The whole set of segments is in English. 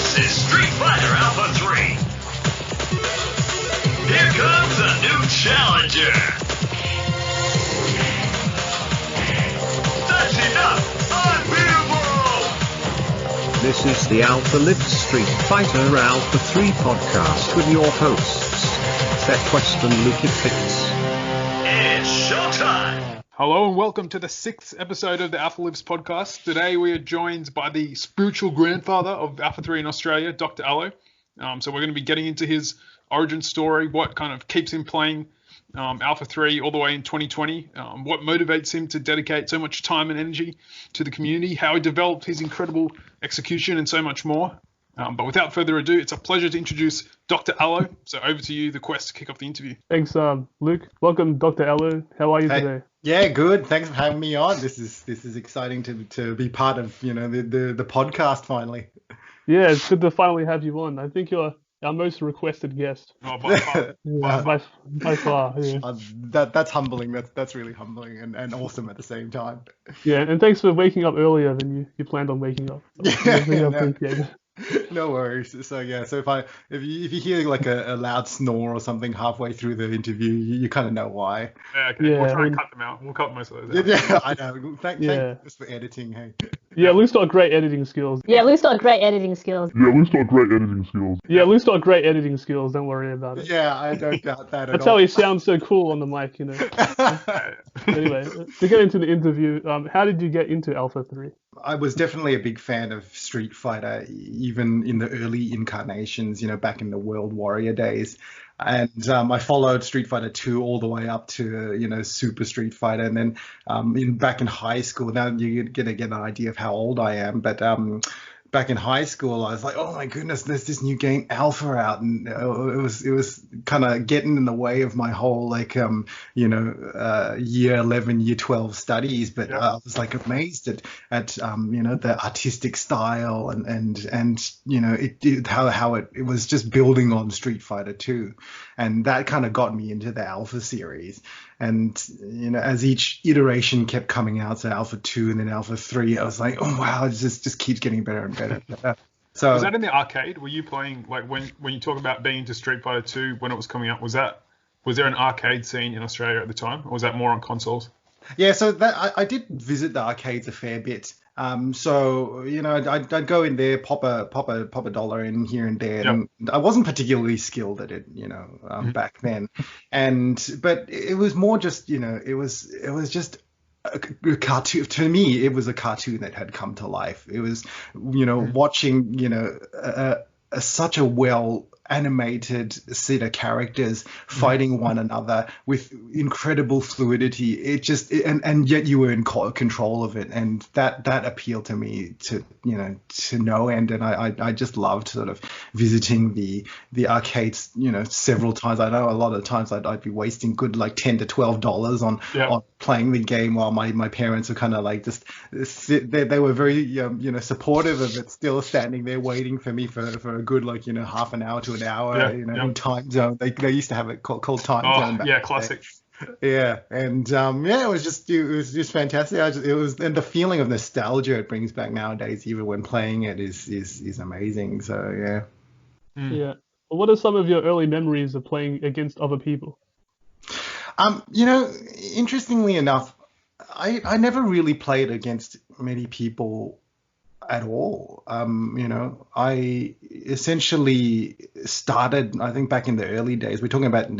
This is Street Fighter Alpha 3. Here comes a new challenger. That's enough! Unbeatable! This is the Lukefitz Street Fighter Alpha 3 podcast with your hosts, Quest and Lukefitz. It's showtime! Hello and welcome to the 6th episode of the Alpha Lives podcast. Today we are joined by the spiritual grandfather of Alpha 3 in Australia, Dr. Allo. So we're going to be getting into his origin story, what kind of keeps him playing Alpha 3 all the way in 2020, what motivates him to dedicate so much time and energy to the community, how he developed his incredible execution and so much more. But without further ado, it's a pleasure to introduce Dr. Allo. So over to you, the Quest, to kick off the interview. Thanks, Luke. Welcome, Dr. Allo. How are you today? Yeah, good. Thanks for having me on. This is exciting to be part of the podcast finally. Yeah, it's good to finally have you on. I think you're our most requested guest. Oh, by far. Yeah, by far. Yeah. That's humbling. That's really humbling and awesome at the same time. Yeah, and thanks for waking up earlier than you planned on waking up. No worries. So yeah, so if you hear like a loud snore or something halfway through the interview, you kind of know why. Yeah, okay. We'll try and cut them out. We'll cut most of those out. Yeah, I know. Thanks for editing. Hey. Yeah, Luke's got great editing skills. Luke's got great editing skills. Luke's got great editing skills. Don't worry about it. Yeah, I don't doubt that at all. That's how he sounds so cool on the mic, you know. Anyway, to get into the interview, how did you get into Alpha 3? I was definitely a big fan of Street Fighter, even in the early incarnations, back in the World Warrior days. And I followed Street Fighter 2 all the way up to, Super Street Fighter. And then back in high school, now you're going to get an idea of how old I am. But back in high school, I was like, oh my goodness, there's this new game Alpha out, and it was kind of getting in the way of my whole year 11, year 12 studies. But I was like amazed at the artistic style and how it was just building on Street Fighter 2, and that kind of got me into the Alpha series. And as each iteration kept coming out, so Alpha 2 and then Alpha 3, I was like, oh wow, it just keeps getting better and better. So was that in the arcade? Were you playing, like, when you talk about being into Street Fighter 2 when it was coming out? Was there an arcade scene in Australia at the time, or was that more on consoles? Yeah, so that I did visit the arcades a fair bit. So I'd go in there, pop a dollar in here and there, and I wasn't particularly skilled at it, back then, but it was more just, it was just a cartoon. To me, it was a cartoon that had come to life. It was, watching, such a well animated set of characters fighting one another with incredible fluidity. It just and yet you were in control of it, and that appealed to me to no end. And I just loved sort of visiting the arcades several times. I know a lot of times I'd be wasting good like $10 to $12 on playing the game, while my parents were kind of like just they were very supportive of it, still standing there waiting for me for a good half an hour to an hour in time zone. They used to have it called time zone back then. Classic. Yeah, and it was just fantastic. And the feeling of nostalgia it brings back nowadays, even when playing it, is amazing. So yeah. Yeah. Well, what are some of your early memories of playing against other people? Interestingly enough, I never really played against many people at all. I essentially started, I think, back in the early days. We're talking about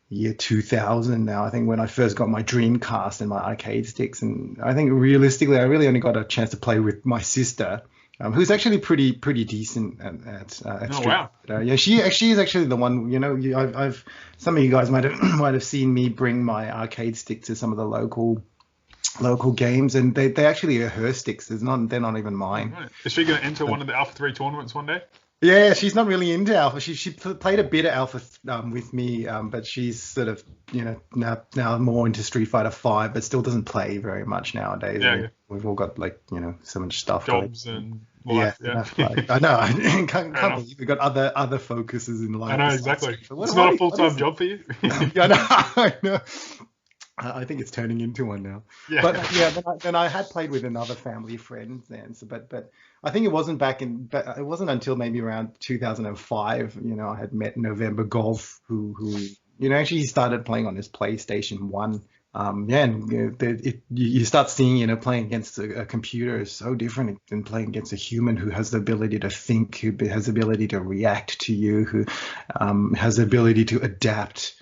year 2000 now, I think, when I first got my Dreamcast and my arcade sticks. And I think realistically, I really only got a chance to play with my sister, who's actually pretty decent at Street Fighter. Yeah, she is actually the one. I've some of you guys might have seen me bring my arcade stick to some of the local games, and they actually are her sticks. They're not even mine. Right. Is she going to enter one of the Alpha 3 tournaments one day? Yeah, she's not really into Alpha. She played a bit of Alpha with me, but she's sort of now more into Street Fighter 5, but still doesn't play very much nowadays. Yeah. We've all got so much stuff. Jobs and life. Yeah. I know. I can't believe we've got other focuses in life. I know, exactly. It's not a full-time job for you. I know. I think it's turning into one now. Yeah. But yeah, then I had played with another family friend then. So, but I think it wasn't it wasn't until maybe around 2005, I had met November Golf, who actually started playing on his PlayStation 1. And you start seeing, playing against a computer is so different than playing against a human who has the ability to think, who has the ability to react to you, who has the ability to adapt.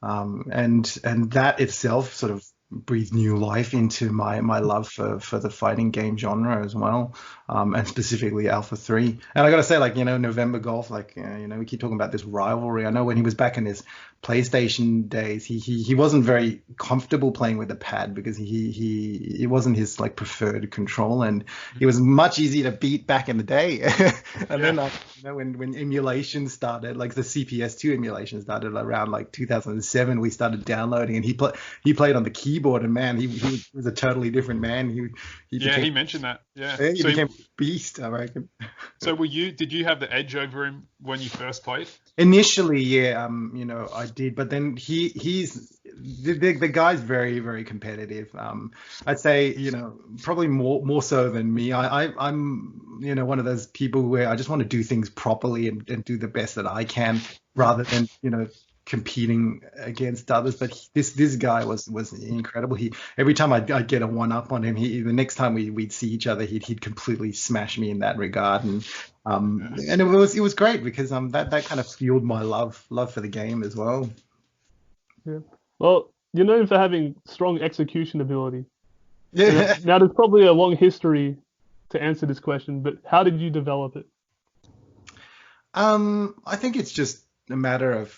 And that itself sort of breathed new life into my love for the fighting game genre as well, and specifically Alpha 3. And I got to say, November Golf, we keep talking about this rivalry. I know when he was back in his PlayStation days, he wasn't very comfortable playing with the pad because it wasn't his preferred control, and he was much easier to beat back in the day. And then when emulation started, like the CPS2 emulation started around 2007, we started downloading, and he played on the keyboard, and man, he was a totally different man. He mentioned that. Yeah, he became a beast, I reckon. So did you have the edge over him when you first played? Initially, yeah, I did, but then he's the guy's very, very competitive. I'd say, probably more so than me. I'm one of those people where I just want to do things properly and do the best that I can, rather than competing against others. But this guy was incredible. Every time I'd get a one up on him, the next time we'd see each other, he'd completely smash me in that regard. And it was great because that kind of fueled my love for the game as well. Yeah. Well, you're known for having strong execution ability. Yeah. Now there's probably a long history to answer this question, but how did you develop it? I think it's just a matter of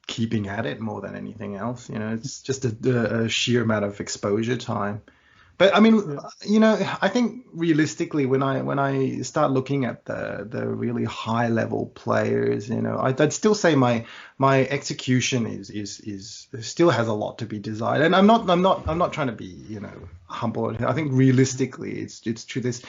keeping at it more than anything else. It's just a sheer amount of exposure time. But I mean, I think realistically, when I start looking at the really high level players, I'd still say my execution is still has a lot to be desired. And I'm not trying to be humble. I think realistically, it's true. This,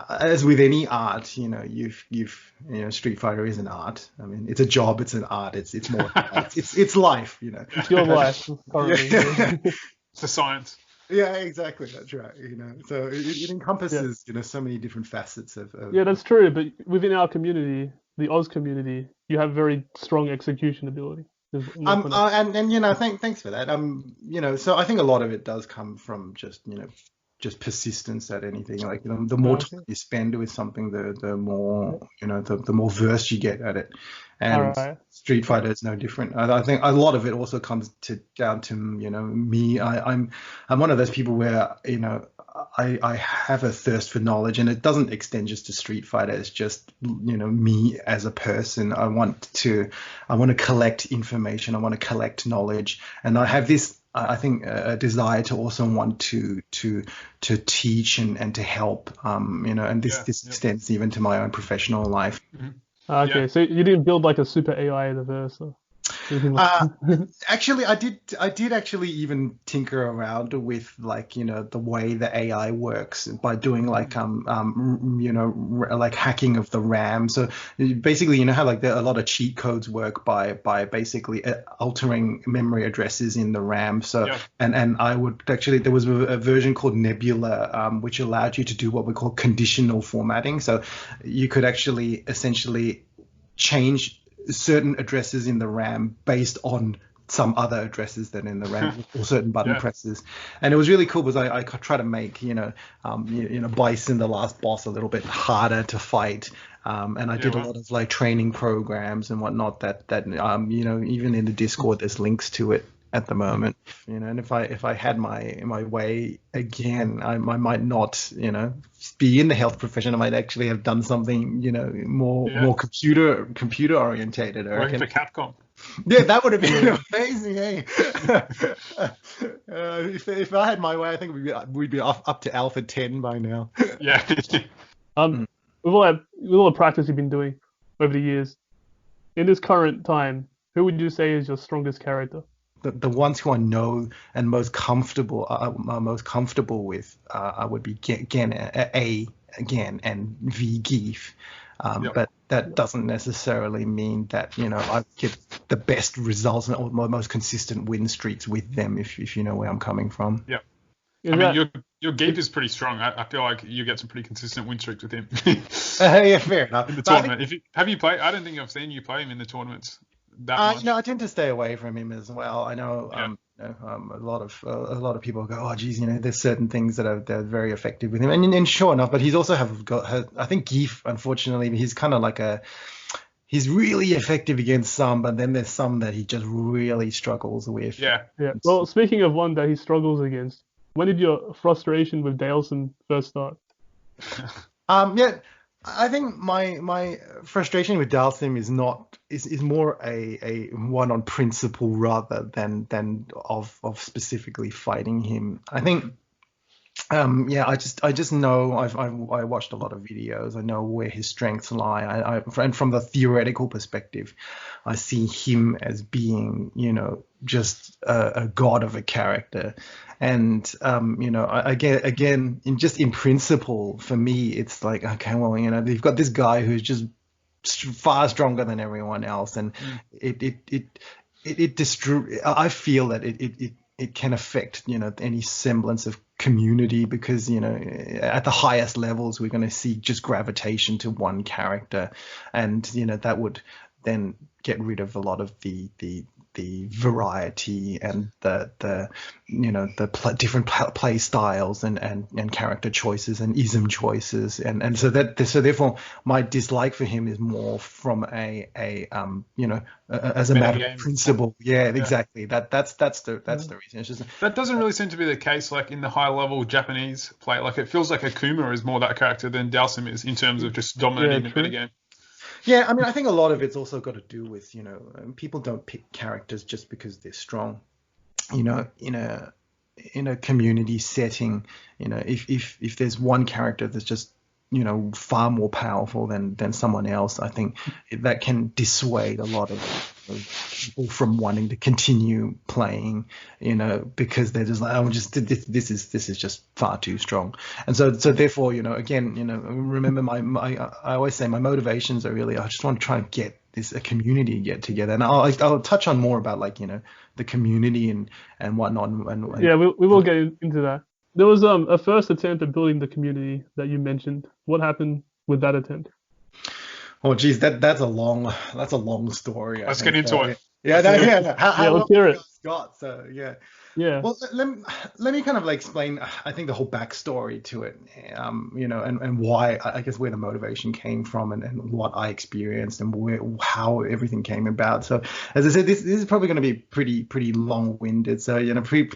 as with any art, you've Street Fighter is an art. I mean, it's a job, it's an art. It's more, it's life. It's your life. It's a science. Yeah, exactly. That's right. So it encompasses, so many different facets of. Yeah, that's true. But within our community, the Oz community, you have very strong execution ability. Thanks for that. So I think a lot of it does come from just persistence at anything. The more time you spend with something, the more the more versed you get at it. And Street Fighter is no different. I think a lot of it also comes down to me. I'm one of those people where I have a thirst for knowledge, and it doesn't extend just to Street Fighter. It's just me as a person. I want to collect information. I want to collect knowledge, and I have this. I think a desire to also want to teach and to help, and this extends even to my own professional life. Mm-hmm. Okay, so you didn't build a super AI in the verse? Or... Actually, I did actually even tinker around with the way the AI works by doing hacking of the RAM. So basically, how a lot of cheat codes work by basically altering memory addresses in the RAM. So and I would actually, there was a version called Nebula, which allowed you to do what we call conditional formatting. So you could actually essentially change certain addresses in the RAM based on some other addresses than in the RAM or certain button presses. And it was really cool because I try to make Bison, the last boss, a little bit harder to fight. And I did a lot of training programs and whatnot that even in the Discord there's links to it at the moment. And if I had my way again, I might not be in the health profession. I might actually have done something more computer orientated. Working for Capcom. Yeah, that would have been amazing. Hey, if I had my way, I think we'd be up to Alpha 10 by now. Yeah. With all the practice you've been doing over the years, in this current time, who would you say is your strongest character? The ones who I know and most comfortable with would be Gen and V Geef. But that doesn't necessarily mean that, I get the best results or the most consistent win streaks with them, if you know where I'm coming from. Yeah. I mean, your Geep is pretty strong. I feel like you get some pretty consistent win streaks with him. Yeah, fair enough. In the tournament. Have you played? I don't think I've seen you play him in the tournaments that much. I tend to stay away from him as well. I know, a lot of people go, oh, geez, there's certain things they're very effective with him, and sure enough, but he's also I think Geef, unfortunately, he's kind of like he's really effective against some, but then there's some that he just really struggles with. Yeah. Well, speaking of one that he struggles against, when did your frustration with Daleson first start? I think my frustration with Dalsim is more a one on principle rather than of specifically fighting him. I think I just know I watched a lot of videos. I know where his strengths lie. And from the theoretical perspective, I see him as being, just a god of a character. And again, in principle, for me, it's like, okay, well, you've got this guy who's just far stronger than everyone else, and I feel that it can affect any semblance of community, because at the highest levels we're going to see just gravitation to one character, and that would then get rid of a lot of the variety and the different play styles and character choices and ism choices, and so therefore my dislike for him is more from as a matter of principle. Exactly. That's the reason. It's just, that doesn't really seem to be the case. Like in the high level Japanese play, like it feels like Akuma is more that character than Dalsim is in terms of just dominating the metagame. Yeah, I mean, I think a lot of it's also got to do with, people don't pick characters just because they're strong. In a community setting, if there's one character that's just, far more powerful than someone else, I think that can dissuade a lot of people from wanting to continue playing, because they're just like, oh, this is just far too strong. And so therefore, again, remember I always say my motivations are really, I just want to try and get a community get together, and I'll touch on more about the community and whatnot. And yeah, we will get into that. There was a first attempt at building the community that you mentioned. What happened with that attempt? Oh, geez, that's a long story. Let's get into it. Yeah, how let's hear it. Got so yeah. Yeah. Well, let me kind of explain, I think, the whole backstory to it, and why, I guess, where the motivation came from, and what I experienced, and how everything came about. So, as I said, this is probably going to be pretty long-winded. So,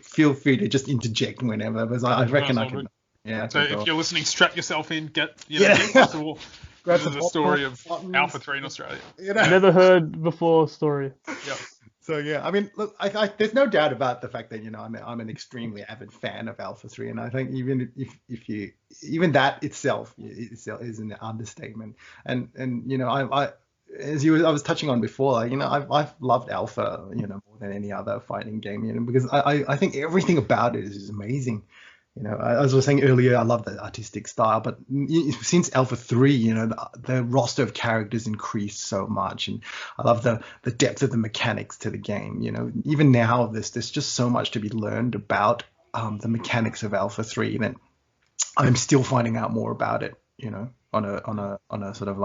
feel free to just interject whenever, because I reckon I can. Good. Yeah. So if you're listening, strap yourself in. Get first of all, this is a story of Alpha 3 in Australia. Never heard before story. Yep. So yeah, I mean, look, I there's no doubt about the fact that I'm an extremely avid fan of Alpha 3, and I think even that itself is an understatement. And I was touching on before, I've loved Alpha, more than any other fighting game, because I think everything about it is amazing. As I was saying earlier, I love the artistic style, but since Alpha 3, the roster of characters increased so much, and I love the depth of the mechanics to the game. Even now, there's just so much to be learned about the mechanics of Alpha 3 that I'm still finding out more about it. On a sort of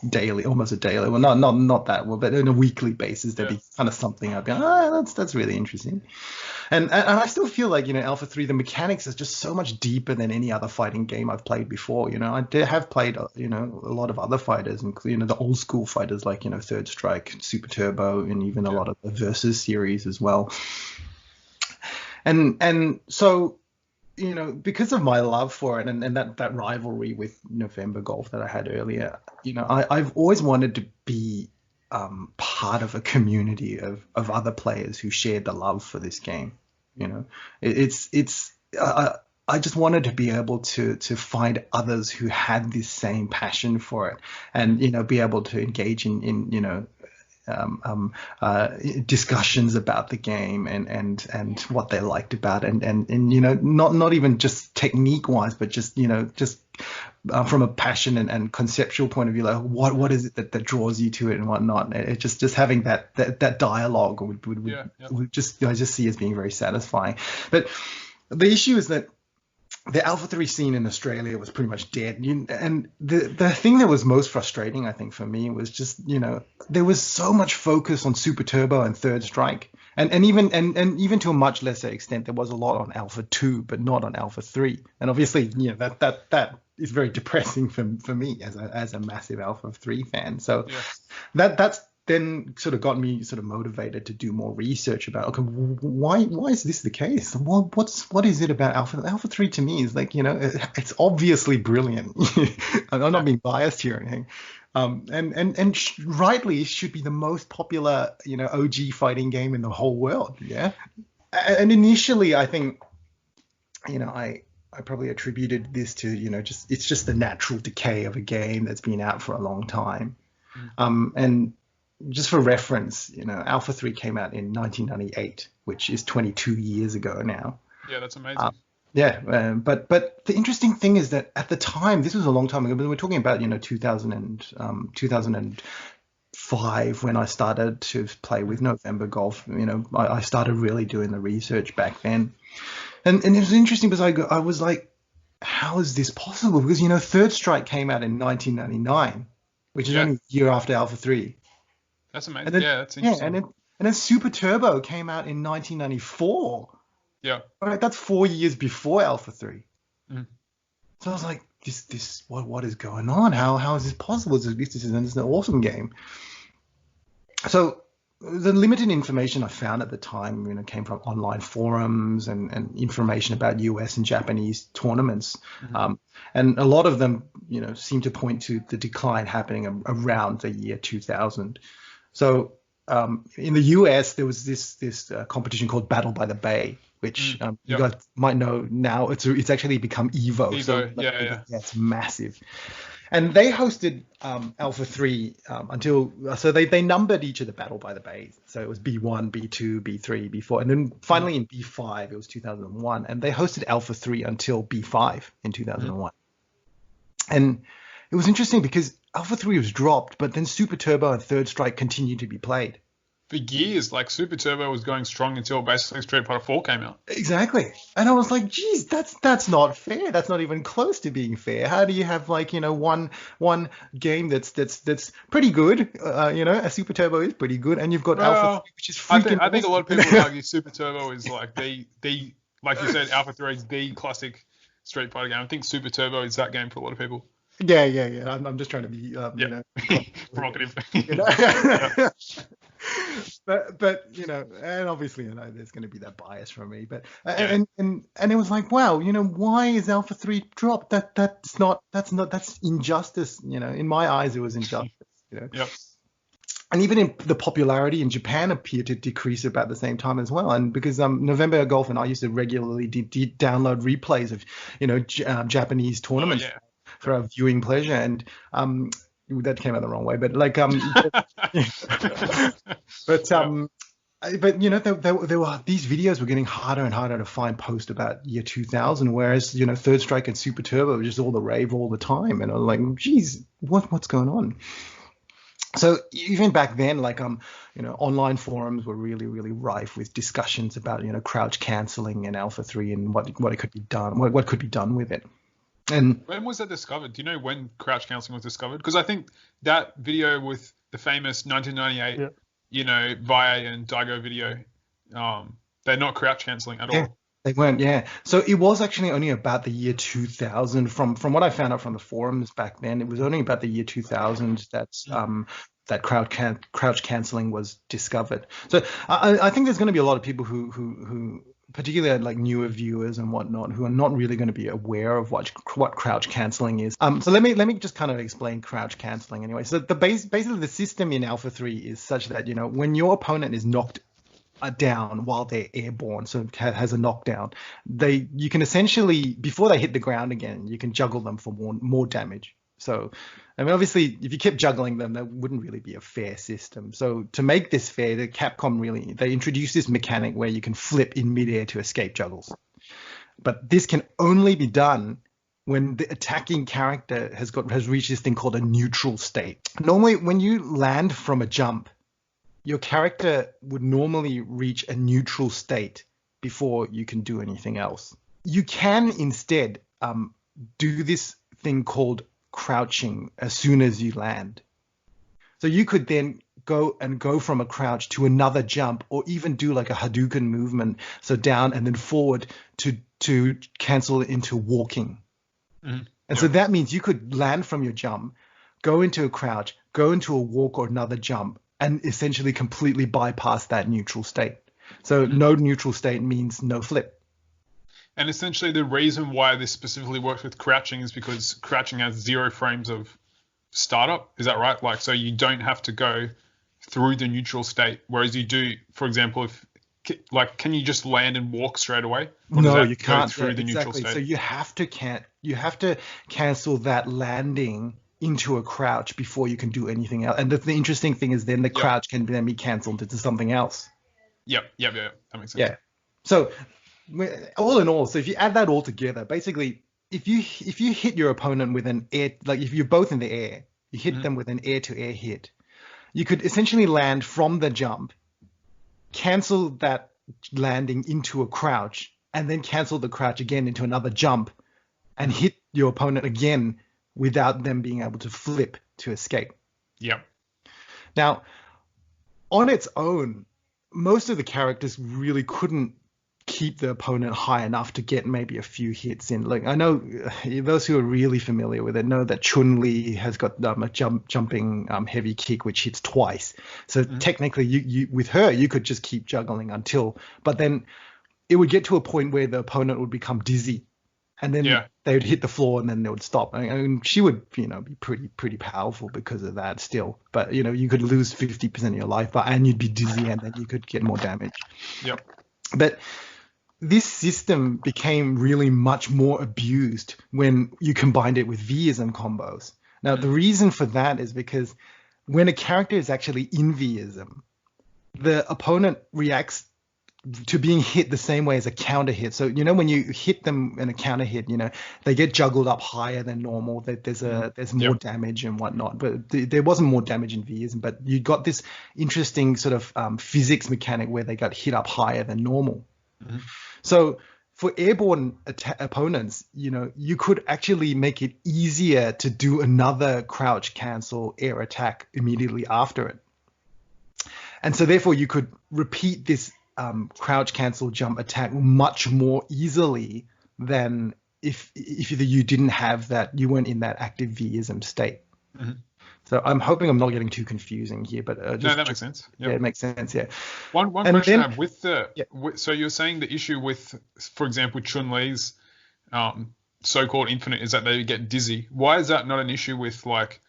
daily, almost a daily, well, not that well, but on a weekly basis, there'd be kind of something I'd be that's really interesting. And I still feel like, Alpha 3, the mechanics is just so much deeper than any other fighting game I've played before. I have played, a lot of other fighters, including the old school fighters like, Third Strike, Super Turbo, and even a lot of the Versus series as well. And so, because of my love for it and that rivalry with November Golf that I had earlier, I've always wanted to be part of a community of other players who shared the love for this game. I just wanted to be able to find others who had this same passion for it, and be able to engage in discussions about the game and what they liked about it, and not even just technique wise, but just from a passion and conceptual point of view, like what is it that draws you to it and whatnot. It just having that dialogue would just I just see as being very satisfying. But the issue is that the Alpha 3 scene in Australia was pretty much dead. And the thing that was most frustrating, I think, for me was just, there was so much focus on Super Turbo and Third Strike. And even to a much lesser extent, there was a lot on Alpha 2, but not on Alpha 3. And obviously, that is very depressing for me as a massive Alpha 3 fan. So that's then sort of got me sort of motivated to do more research about, okay, why is this the case? What is it about Alpha 3 to me is like, it's obviously brilliant. I'm not being biased here or anything. And rightly should be the most popular, OG fighting game in the whole world. Yeah. And initially I think, I probably attributed this to, it's just the natural decay of a game that's been out for a long time. And just for reference, Alpha 3 came out in 1998, which is 22 years ago now. Yeah, that's amazing. But the interesting thing is that at the time, this was a long time ago, but we're talking about, 2005 when I started to play with November Golf. I started really doing the research back then. And it was interesting because I was like, how is this possible? Because, Third Strike came out in 1999, which is only a year after Alpha 3. That's amazing. That's interesting. And then Super Turbo came out in 1994. Yeah. All right, that's 4 years before Alpha 3. Mm. So I was like, what is going on? How is this possible? This is an awesome game. So the limited information I found at the time, came from online forums and information about US and Japanese tournaments. Mm-hmm. And a lot of them, seem to point to the decline happening around the year 2000. So in the US, there was this competition called Battle by the Bay, which you guys might know now. It's actually become Evo. So it's massive. And they hosted Alpha 3 so they numbered each of the Battle by the Bay. So it was B1, B2, B3, B4. And then finally in B5, it was 2001. And they hosted Alpha 3 until B5 in 2001. And it was interesting because Alpha 3 was dropped, but then Super Turbo and Third Strike continued to be played. For years, like Super Turbo was going strong until basically Street Fighter 4 came out. Exactly. And I was like, geez, that's not fair. That's not even close to being fair. How do you have one game that's pretty good? A Super Turbo is pretty good, and you've got Alpha 3, which is freaking I think a lot of people argue Super Turbo is like the like you said, Alpha 3 is the classic Street Fighter game. I think Super Turbo is that game for a lot of people. Yeah. I'm just trying to be, provocative. But and obviously there's going to be that bias from me. But and it was like, wow, why is Alpha 3 dropped? That's injustice. In my eyes, it was injustice. Yep. And even in the popularity in Japan appeared to decrease about the same time as well. And because November Golf and I used to regularly download replays of Japanese tournaments. For our viewing pleasure, and that came out the wrong way, but like there were these videos were getting harder and harder to find post about year 2000, whereas Third Strike and Super Turbo were just all the rave all the time, and I was like, geez, what's going on? So even back then, like online forums were really, really rife with discussions about crouch canceling in Alpha 3 and what it could be done, what could be done with it. And when was that discovered? Do you know when crouch canceling was discovered? Because I think that video with the famous 1998, VIA and Daigo video, they're not crouch canceling at all. They weren't, yeah. So it was actually only about the year 2000. From what I found out from the forums back then, it was only about the year 2000 that crouch canceling was discovered. So I think there's going to be a lot of people who particularly like newer viewers and whatnot, who are not really going to be aware of what crouch canceling is. So let me just kind of explain crouch canceling anyway. So basically the system in Alpha 3 is such that when your opponent is knocked down while they're airborne, so it has a knockdown, you can essentially, before they hit the ground again, you can juggle them for more damage. So, I mean, obviously, if you kept juggling them, that wouldn't really be a fair system. So to make this fair, the Capcom they introduced this mechanic where you can flip in midair to escape juggles. But this can only be done when the attacking character has reached this thing called a neutral state. Normally, when you land from a jump, your character would normally reach a neutral state before you can do anything else. You can instead do this thing called crouching as soon as you land. So you could then go from a crouch to another jump, or even do like a Hadouken movement, so down and then forward to cancel it into walking. Mm-hmm. And so that means you could land from your jump, go into a crouch, go into a walk or another jump, and essentially completely bypass that neutral state. So no neutral state means no flip. And essentially the reason why this specifically works with crouching is because crouching has 0 frames of startup. Is that right? Like, so you don't have to go through the neutral state, whereas you do, for example, can you just land and walk straight away? No, you can't. Go through the neutral state? So you have to cancel that landing into a crouch before you can do anything else. And the interesting thing is then the crouch can then be cancelled into something else. Yep. That makes sense. Yeah. So all in all, so if you add that all together, basically, if you hit your opponent with an air, like if you're both in the air, you hit them with an air-to-air hit, you could essentially land from the jump, cancel that landing into a crouch, and then cancel the crouch again into another jump, and hit your opponent again without them being able to flip to escape. Yep. Now, on its own, most of the characters really couldn't keep the opponent high enough to get maybe a few hits in. Like, I know those who are really familiar with it know that Chun-Li has got a jumping heavy kick which hits twice. So technically, you with her you could just keep juggling but then it would get to a point where the opponent would become dizzy, and then they would hit the floor and then they would stop. I mean, she would be pretty powerful because of that still. But you could lose 50% of your life, and you'd be dizzy, and then you could get more damage. Yep. But this system became really much more abused when you combined it with Vism combos. Now, the reason for that is because when a character is actually in Vism, the opponent reacts to being hit the same way as a counter hit. So, when you hit them in a counter hit, they get juggled up higher than normal. There's more damage and whatnot. But there wasn't more damage in Vism, but you got this interesting sort of physics mechanic where they got hit up higher than normal. Mm-hmm. So for airborne opponents, you could actually make it easier to do another crouch cancel air attack immediately after it. And so therefore you could repeat this crouch cancel jump attack much more easily than if you didn't have that, you weren't in that active Vism state. Mm-hmm. So I'm hoping I'm not getting too confusing here, but no, that makes sense. Yep. Yeah, it makes sense. Yeah. One question I have with so you're saying the issue with, for example, Chun-Li's so-called infinite is that they get dizzy. Why is that not an issue with like,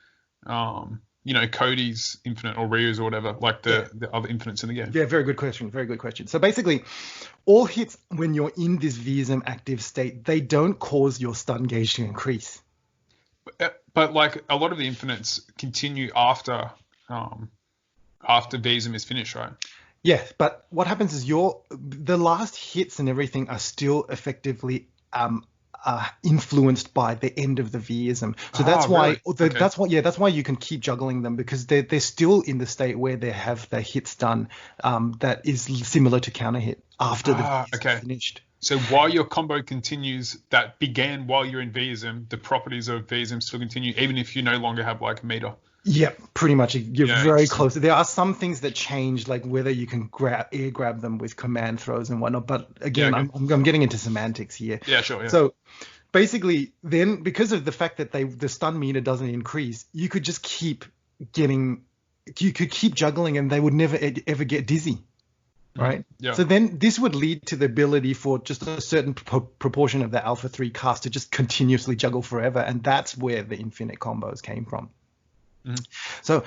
Cody's infinite or Ryu's or whatever, like the other infinites in the game? Yeah, very good question. Very good question. So basically, all hits when you're in this Vism active state, they don't cause your stun gauge to increase. But like a lot of the infinites continue after Vism is finished, right? Yeah, but what happens is the last hits and everything are still effectively influenced by the end of the Vism. So that's why that's why you can keep juggling them, because they're still in the state where they have their hits done that is similar to counter hit after the Vism is finished. So while your combo continues that began while you're in Vism, the properties of Vism still continue, even if you no longer have like meter. Yeah, pretty much. You're very close. There are some things that change, like whether you can air grab them with command throws and whatnot. But again, I'm getting into semantics here. Yeah, sure. Yeah. So basically, then because of the fact that the stun meter doesn't increase, you could just keep juggling, and they would never ever get dizzy. Right. Yeah. So then this would lead to the ability for just a certain proportion of the Alpha 3 cast to just continuously juggle forever. And that's where the infinite combos came from. Mm-hmm. So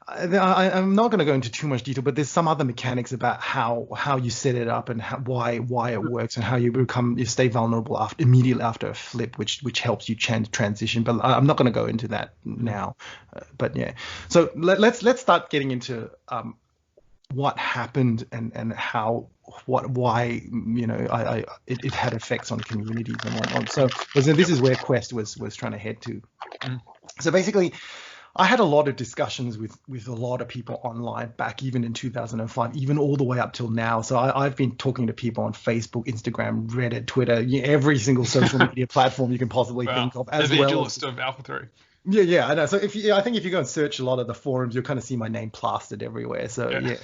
I'm not going to go into too much detail, but there's some other mechanics about how you set it up and why it works, and how you stay vulnerable immediately after a flip, which helps you transition. But I'm not going to go into that now. But yeah. So let's start getting into what happened and how why it had effects on communities and whatnot. So this is where Quest was trying to head to. So basically, I had a lot of discussions with a lot of people online back even in 2005, even all the way up till now. So I've been talking to people on Facebook, Instagram, Reddit, Twitter, every single social media platform you can possibly think of, as evangelist of Alpha 3. Yeah, I know. So I think if you go and search a lot of the forums, you'll kind of see my name plastered everywhere. So yeah.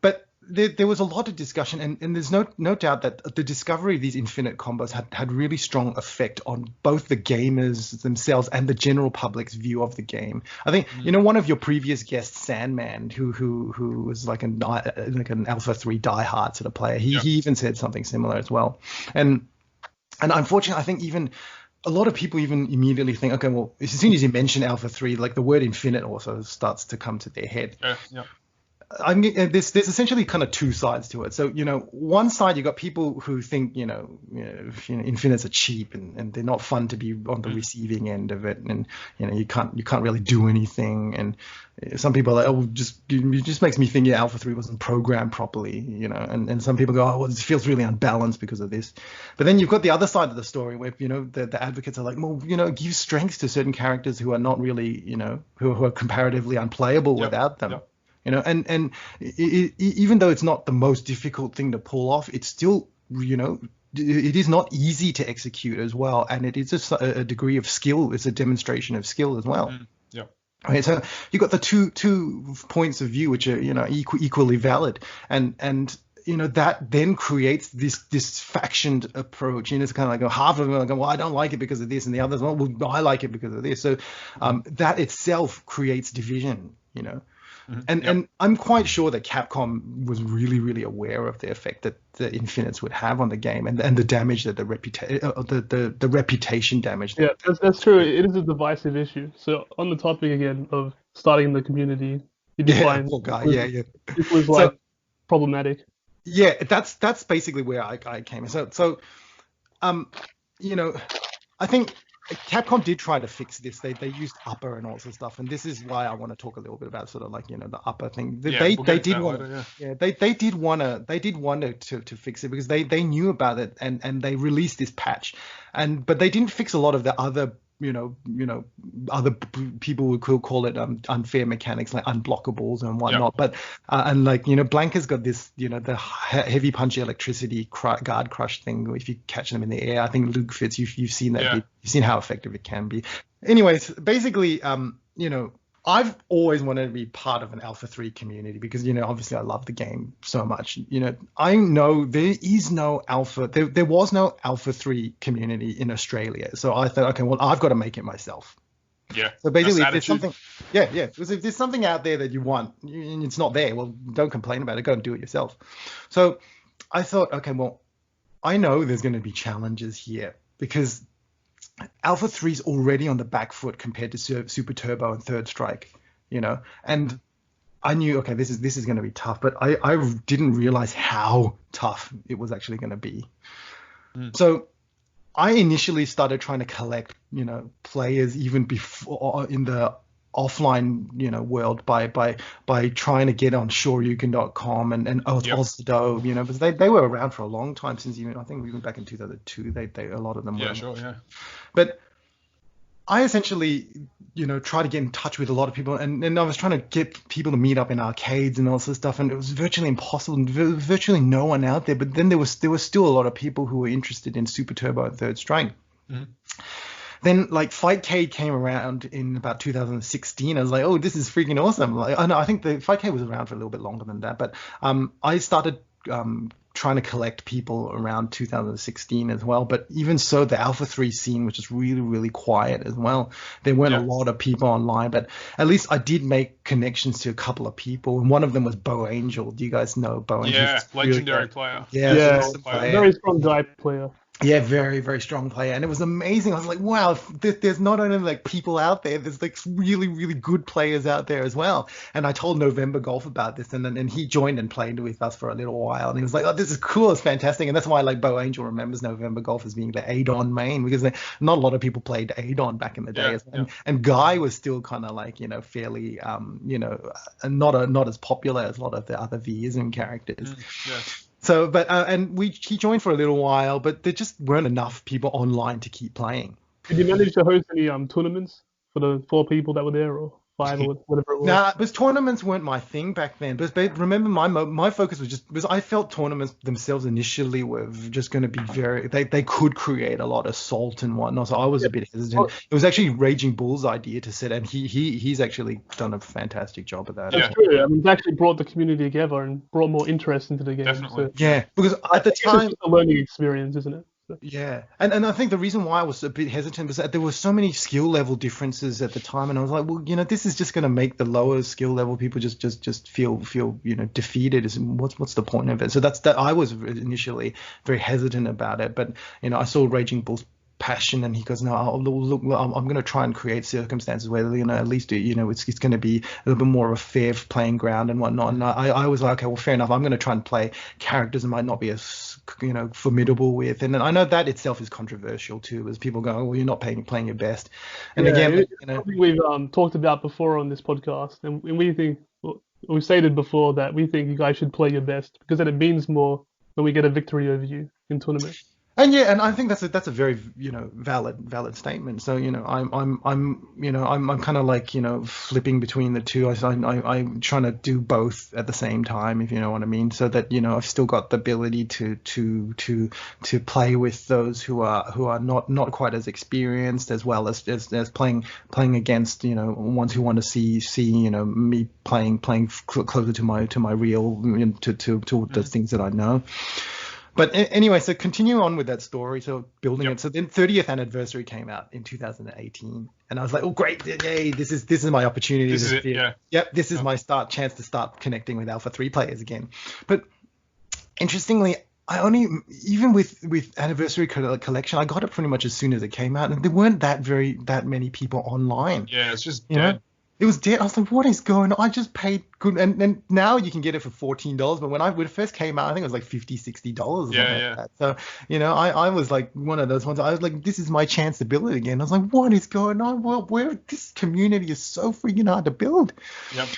But there was a lot of discussion, and there's no doubt that the discovery of these infinite combos had really strong effect on both the gamers themselves and the general public's view of the game. I think one of your previous guests, Sandman, who was like an Alpha 3 diehard sort of player, he even said something similar as well. And unfortunately, I think even a lot of people even immediately think, okay, well, as soon as you mention Alpha 3, like the word infinite also starts to come to their head. Yeah. There's essentially kind of two sides to it. So, one side you got people who think, infinites are cheap and they're not fun to be on the receiving end of it, and you can't really do anything. And some people are like, it just makes me think Alpha 3 wasn't programmed properly, and some people go, oh, well, it feels really unbalanced because of this. But then you've got the other side of the story where, the advocates are like, well, give strengths to certain characters who are not really, who are comparatively unplayable without them. And even though it's not the most difficult thing to pull off, it's still, it is not easy to execute as well. And it is a degree of skill. It's a demonstration of skill as well. Yeah. Okay, so you've got the two points of view, which are, equally valid. And that then creates this factioned approach. It's kind of like half of them are like, well, I don't like it because of this. And the others, well, I like it because of this. So that itself creates division, And I'm quite sure that Capcom was really, really aware of the effect that the infinites would have on the game and the damage that the reputation damage. Yeah, that's true. It is a divisive issue. So on the topic again of starting the community, you define poor guy. It was like problematic. Yeah, that's basically where I came in. So I think Capcom did try to fix this. They used upper and all sorts of stuff, and this is why I want to talk a little bit about sort of like the upper thing. They did want to fix it because they knew about it and they released this patch, but they didn't fix a lot of the other other people would call it unfair mechanics like unblockables and whatnot. But and like Blanca's got this the heavy punch electricity guard crush thing. If you catch them in the air, I think Lukefitz, you've seen that. You've seen how effective it can be. Anyways, basically, I've always wanted to be part of an Alpha 3 community because, obviously I love the game so much. I know there is no Alpha, there was no Alpha 3 community in Australia. So I thought, okay, well, I've got to make it myself. Yeah. So basically, if there's something, because if there's something out there that you want and it's not there, well, don't complain about it. Go and do it yourself. So I thought, okay, well, I know there's going to be challenges here because Alpha 3 is already on the back foot compared to Super Turbo and Third Strike, and I knew, okay, this is going to be tough, but I didn't realize how tough it was actually going to be. So I initially started trying to collect, players even before in the offline, world by trying to get on shoryuken.com and Ozdo, because they were around for a long time since I think even back in 2002, they a lot of them were. Yeah, sure, yeah. But I essentially, try to get in touch with a lot of people, and I was trying to get people to meet up in arcades and all sorts of stuff, and it was virtually impossible. Virtually no one out there. But then there was still a lot of people who were interested in Super Turbo and Third Strike. Then like Fightcade came around in about 2016. I was like, oh, this is freaking awesome. Like, I think the Fightcade was around for a little bit longer than that, but I started trying to collect people around 2016 as well. But even so, the Alpha 3 scene was just really, really quiet as well. There weren't a lot of people online, but at least I did make connections to a couple of people, and one of them was Bo Angel. Do you guys know Bo Angel? Yeah, legendary player. Yeah, very strong guy player. Yeah, very, very strong player. And it was amazing. I was like, wow, there's not only like people out there, there's like really, really good players out there as well. And I told November Golf about this, and he joined and played with us for a little while. And he was like, oh, this is cool. It's fantastic. And that's why like Bo Angel remembers November Golf as being the Adon main, because not a lot of people played Adon back in the day. And Guy was still kind of like, fairly, not as popular as a lot of the other Vism characters. Yeah. So, but he joined for a little while, but there just weren't enough people online to keep playing. Did you manage to host any tournaments for the 4 people that were there, or 5 or whatever it was? Nah, because tournaments weren't my thing back then. But remember, my focus was just because I felt tournaments themselves initially were just going to be they could create a lot of salt and whatnot. So I was a bit hesitant. It was actually Raging Bull's idea to set, and he's actually done a fantastic job of that. That's true. I mean, it's actually brought the community together and brought more interest into the game. Definitely. So, yeah, because at the time, it's a learning experience, isn't it? Yeah, and I think the reason why I was a bit hesitant was that there were so many skill level differences at the time, and I was like, well, this is just going to make the lower skill level people just feel defeated. What's the point of it? So that I was initially very hesitant about it, but I saw Raging Bull's passion, and he goes, no, look, I'm going to try and create circumstances where at least it's going to be a little bit more of a fair playing ground and whatnot. And I was like, okay, well, fair enough. I'm going to try and play characters I might not be as formidable with, and I know that itself is controversial too, as people go, well, you're not playing your best. And again, something we've talked about before on this podcast, and we've stated before that we think you guys should play your best, because then it means more when we get a victory over you in tournament. And and I think that's a very valid statement. So I'm kind of like flipping between the two. I'm trying to do both at the same time, if you know what I mean. So that I've still got the ability to play with those who are not quite as experienced, as well as playing against ones who want to see me playing closer to my real to the things that I know. But anyway, so continue on with that story. So building it. So then 30th anniversary came out in 2018, and I was like, oh great, yay! This is my opportunity. This is it. Yeah. Yep. This is my chance to start connecting with Alpha 3 players again. But interestingly, I only, even with Anniversary Collection, I got it pretty much as soon as it came out, and there weren't that many people online. Yeah, it's just dead. It was dead. I was like, what is going on? I just paid good. And now you can get it for $14. But when it first came out, I think it was like $50, $60 or something like that. So, I was like one of those ones. I was like, this is my chance to build it again. I was like, what is going on? Well, this community is so freaking hard to build. Yep.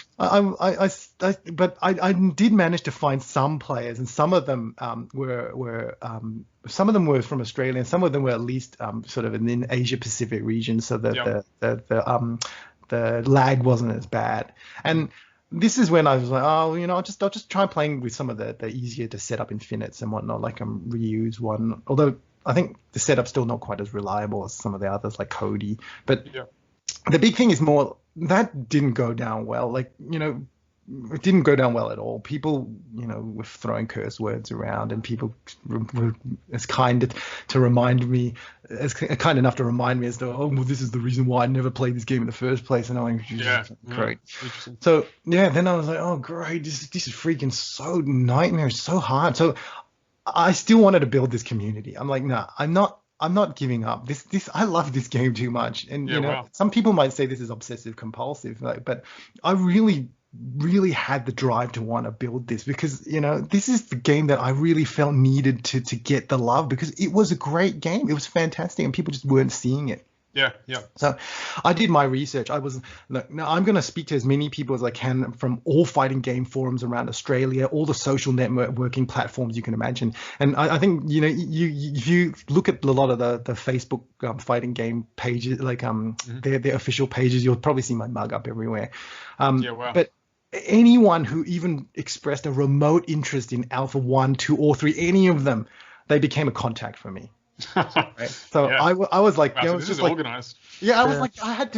But I did manage to find some players, and some of them were some of them were from Australia, and some of them were at least sort of in the Asia Pacific region. So the lag wasn't as bad. And this is when I was like, I'll just try playing with some of the easier to set up infinites and whatnot, like Ryu's one. Although I think the setup's still not quite as reliable as some of the others, like Cody. But the big thing is more that didn't go down well. Like, it didn't go down well at all. People, were throwing curse words around, and people were as kind enough to remind me as though, oh, well, this is the reason why I never played this game in the first place. And I'm like, great. So then I was like, oh, great, this is freaking so nightmare, so hard. So I still wanted to build this community. I'm like, nah, I'm not giving up. This I love this game too much. And some people might say this is obsessive compulsive, but I really had the drive to want to build this, because this is the game that I really felt needed to get the love, because it was a great game. It was fantastic, and people just weren't seeing it. Yeah. So I did my research. I'm going to speak to as many people as I can from all fighting game forums around Australia, all the social networking platforms you can imagine. And I think, if you look at a lot of the Facebook fighting game pages, like their official pages, you'll probably see my mug up everywhere. But anyone who even expressed a remote interest in Alpha 1, 2, or 3, any of them, they became a contact for me. Right? So I was like, wow, so this is organized. Yeah, I was like, I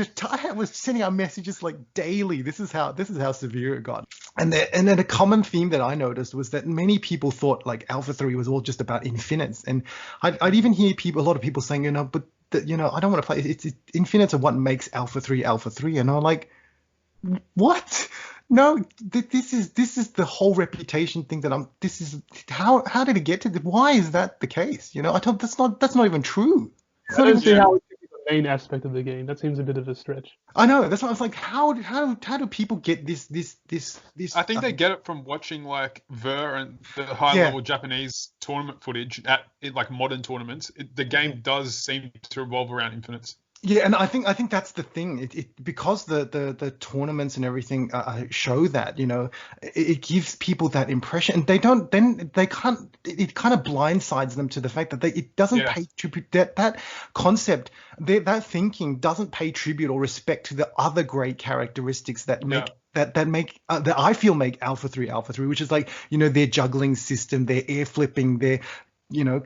was sending out messages like daily. This is how severe it got. And then a common theme that I noticed was that many people thought like Alpha 3 was all just about infinites. And I'd even hear a lot of people saying, but I don't want to play. It's infinites are what makes Alpha 3 Alpha 3. And I'm like, what? No, this is the whole reputation thing that this is how did it get to why is that the case? I don't that's not even true. It's I not don't even see true. how it could be the main aspect of the game. That seems a bit of a stretch. I know, that's why I was like, how do people get this I think they get it from watching like Ver and the high-level Japanese tournament footage like modern tournaments. The game does seem to revolve around infinites. Yeah, and I think that's the thing. It because the tournaments and everything show that, it gives people that impression, and they can't. It kind of blindsides them to the fact that it doesn't pay tribute, that concept, that thinking doesn't pay tribute or respect to the other great characteristics that make. That I feel make Alpha 3, which is like, their juggling system, their air flipping, their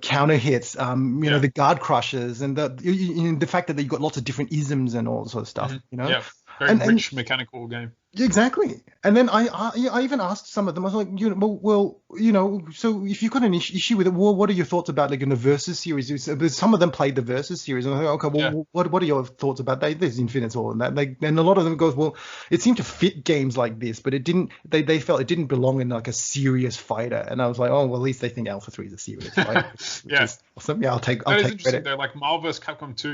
counter hits, the guard crushes, and the fact that you've got lots of different isms and all sort of stuff, Yeah, very rich mechanical game. Exactly. And then I even asked some of them, I was like, so if you've got an issue with it, well, what are your thoughts about like in the Versus series? Some of them played the Versus series, and I was like, okay, well, what are your thoughts about that? There's Infinite all and that. And a lot of them goes, well, it seemed to fit games like this, but it didn't. They felt it didn't belong in like a serious fighter. And I was like, oh, well, at least they think Alpha 3 is a serious fighter. Awesome. Yeah, I'll take credit. Though. Like Marvel vs. Capcom 2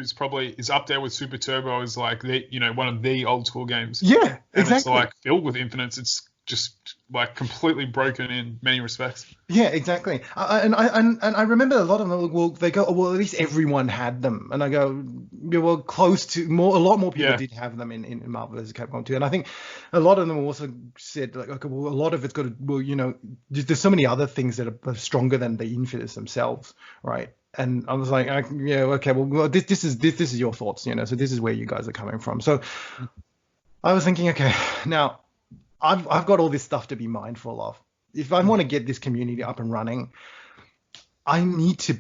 is up there with Super Turbo as like one of the old school games. Yeah, and exactly. It's like filled with infinites. It's just like completely broken in many respects. Yeah, exactly. And I remember a lot of them. Well, they go, well, at least everyone had them, and I go, yeah, well, close to a lot more people did have them in Marvel vs. Capcom 2, and I think a lot of them also said like, okay, well, a lot of it's got to, there's so many other things that are stronger than the infinites themselves, right? And I was like, okay, well, this is your thoughts, so this is where you guys are coming from. So I was thinking, okay, now I've got all this stuff to be mindful of. If I want to get this community up and running, I need to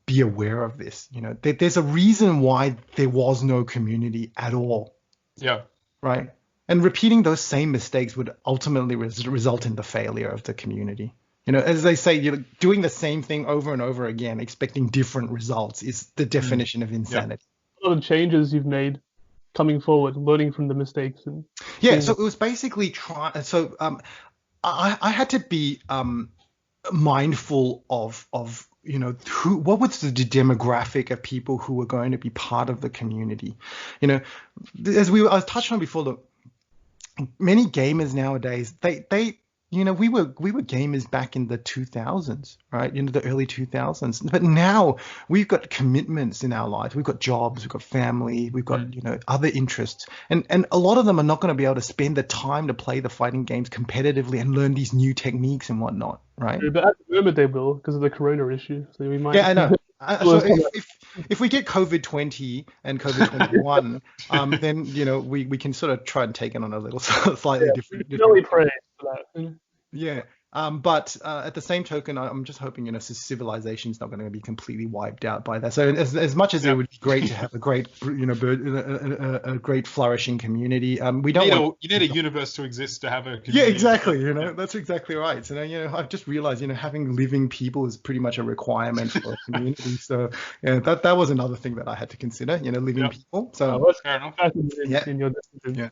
be aware of this. There's a reason why there was no community at all. Yeah. Right. And repeating those same mistakes would ultimately result in the failure of the community. As they say, doing the same thing over and over again, expecting different results is the definition of insanity. A lot of changes you've made coming forward, learning from the mistakes. So it was basically I had to be mindful of what was the demographic of people who were going to be part of the community. As I was touching on before, look, many gamers nowadays, we were gamers back in the 2000s, right? The early 2000s. But now we've got commitments in our lives. We've got jobs, we've got family, we've got, other interests. And a lot of them are not going to be able to spend the time to play the fighting games competitively and learn these new techniques and whatnot, right? Yeah, but at the moment they will because of the corona issue. So we might. Yeah, I know. So if we get COVID-20 and COVID-21, then we can sort of try and take it on a little slightly different. Really pray for that. Yeah. But at the same token, I'm just hoping civilization's not going to be completely wiped out by that. So as much as it would be great to have a great a great flourishing community, we don't. You need a universe to exist to have a community. Yeah, exactly. That's exactly right. So I've just realized having living people is pretty much a requirement for a community. So that was another thing that I had to consider. Living people. So fair enough. In your decision.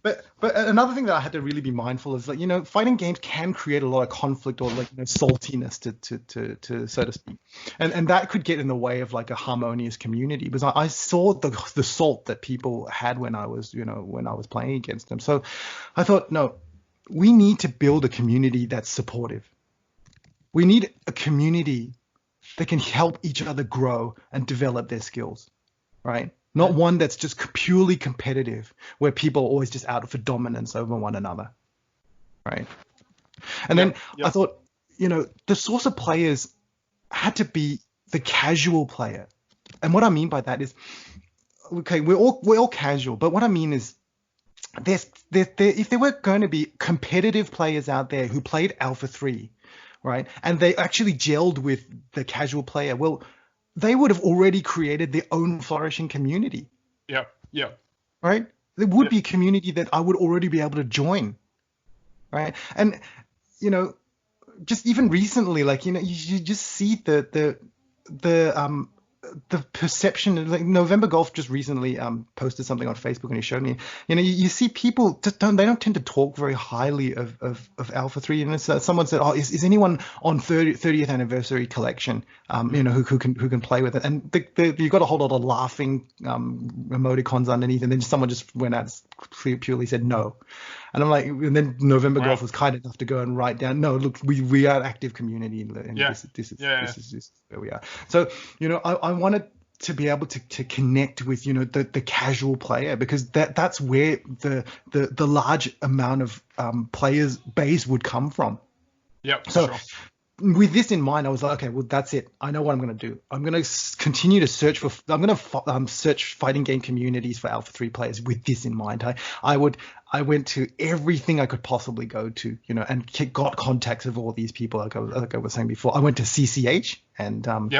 But another thing that I had to really be mindful is like, fighting games can create a lot of conflict or like, saltiness to so to speak. And that could get in the way of like a harmonious community because I saw the salt that people had when I was playing against them. So I thought, no, we need to build a community that's supportive. We need a community that can help each other grow and develop their skills, right? Not one that's just purely competitive, where people are always just out for dominance over one another, right? And then I thought, the source of players had to be the casual player. And what I mean by that is, okay, we're all casual, but what I mean is, if there were going to be competitive players out there who played Alpha 3, right, and they actually gelled with the casual player, well, they would have already created their own flourishing community. Yeah. Right? There would be a community that I would already be able to join. Right? And, just even recently, like, you just see the the perception, like November Golf just recently posted something on Facebook and he showed me, you see people just don't tend to talk very highly of Alpha 3. And someone said, oh, is anyone on 30th anniversary collection, who can play with it? And you got a whole lot of laughing emoticons underneath, and then someone just went out purely said no. And I'm like, and then November Golf was kind enough to go and write down, no, look, we are an active community, and this is where we are. So, I wanted to be able to connect with, the casual player, because that's where the large amount of players base would come from. Yep. So. Sure. With this in mind, I was like, okay, well, that's it. I know what I'm going to do. I'm going to continue to search for. I'm going to search fighting game communities for Alpha 3 players with this in mind. I went to everything I could possibly go to, and got contacts of all these people. Like I was saying before, I went to CCH, and and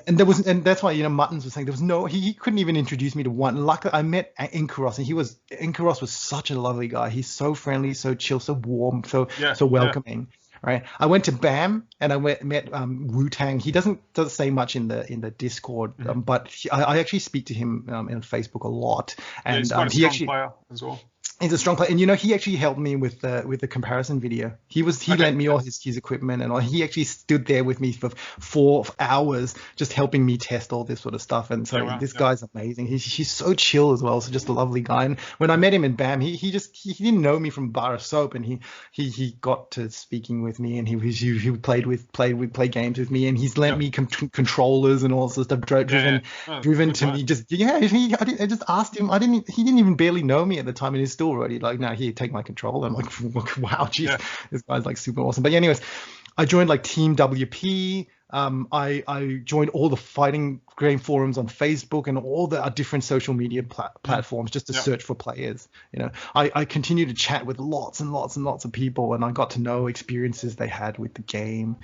and that's why Muttons was saying there was no. He couldn't even introduce me to one. Luckily, I met Inkaros, and Inkaros was such a lovely guy. He's so friendly, so chill, so warm, so welcoming. Yeah. Right. I went to BAM and I met Wu-Tang. He doesn't say much in the Discord, but I actually speak to him in Facebook a lot. And he's quite a strong player as well. He's a strong player, and he actually helped me with the comparison video. He lent me all his equipment, and he actually stood there with me for 4 hours, just helping me test all this sort of stuff. And so this guy's amazing. He's so chill as well, so just a lovely guy. And when I met him in BAM, he didn't know me from bar of soap, and he got to speaking with me, and he played games with me, and he's lent me controllers and all sorts of stuff, driven to me. I just asked him. He didn't even barely know me at the time, and he's still already like, now here, take my controller. I'm like, wow, geez, this guy's like super awesome. But anyways, I joined like Team WP. I joined all the fighting game forums on Facebook and all the different social media platforms just to search for players. I continue to chat with lots and lots and lots of people, and I got to know experiences they had with the game,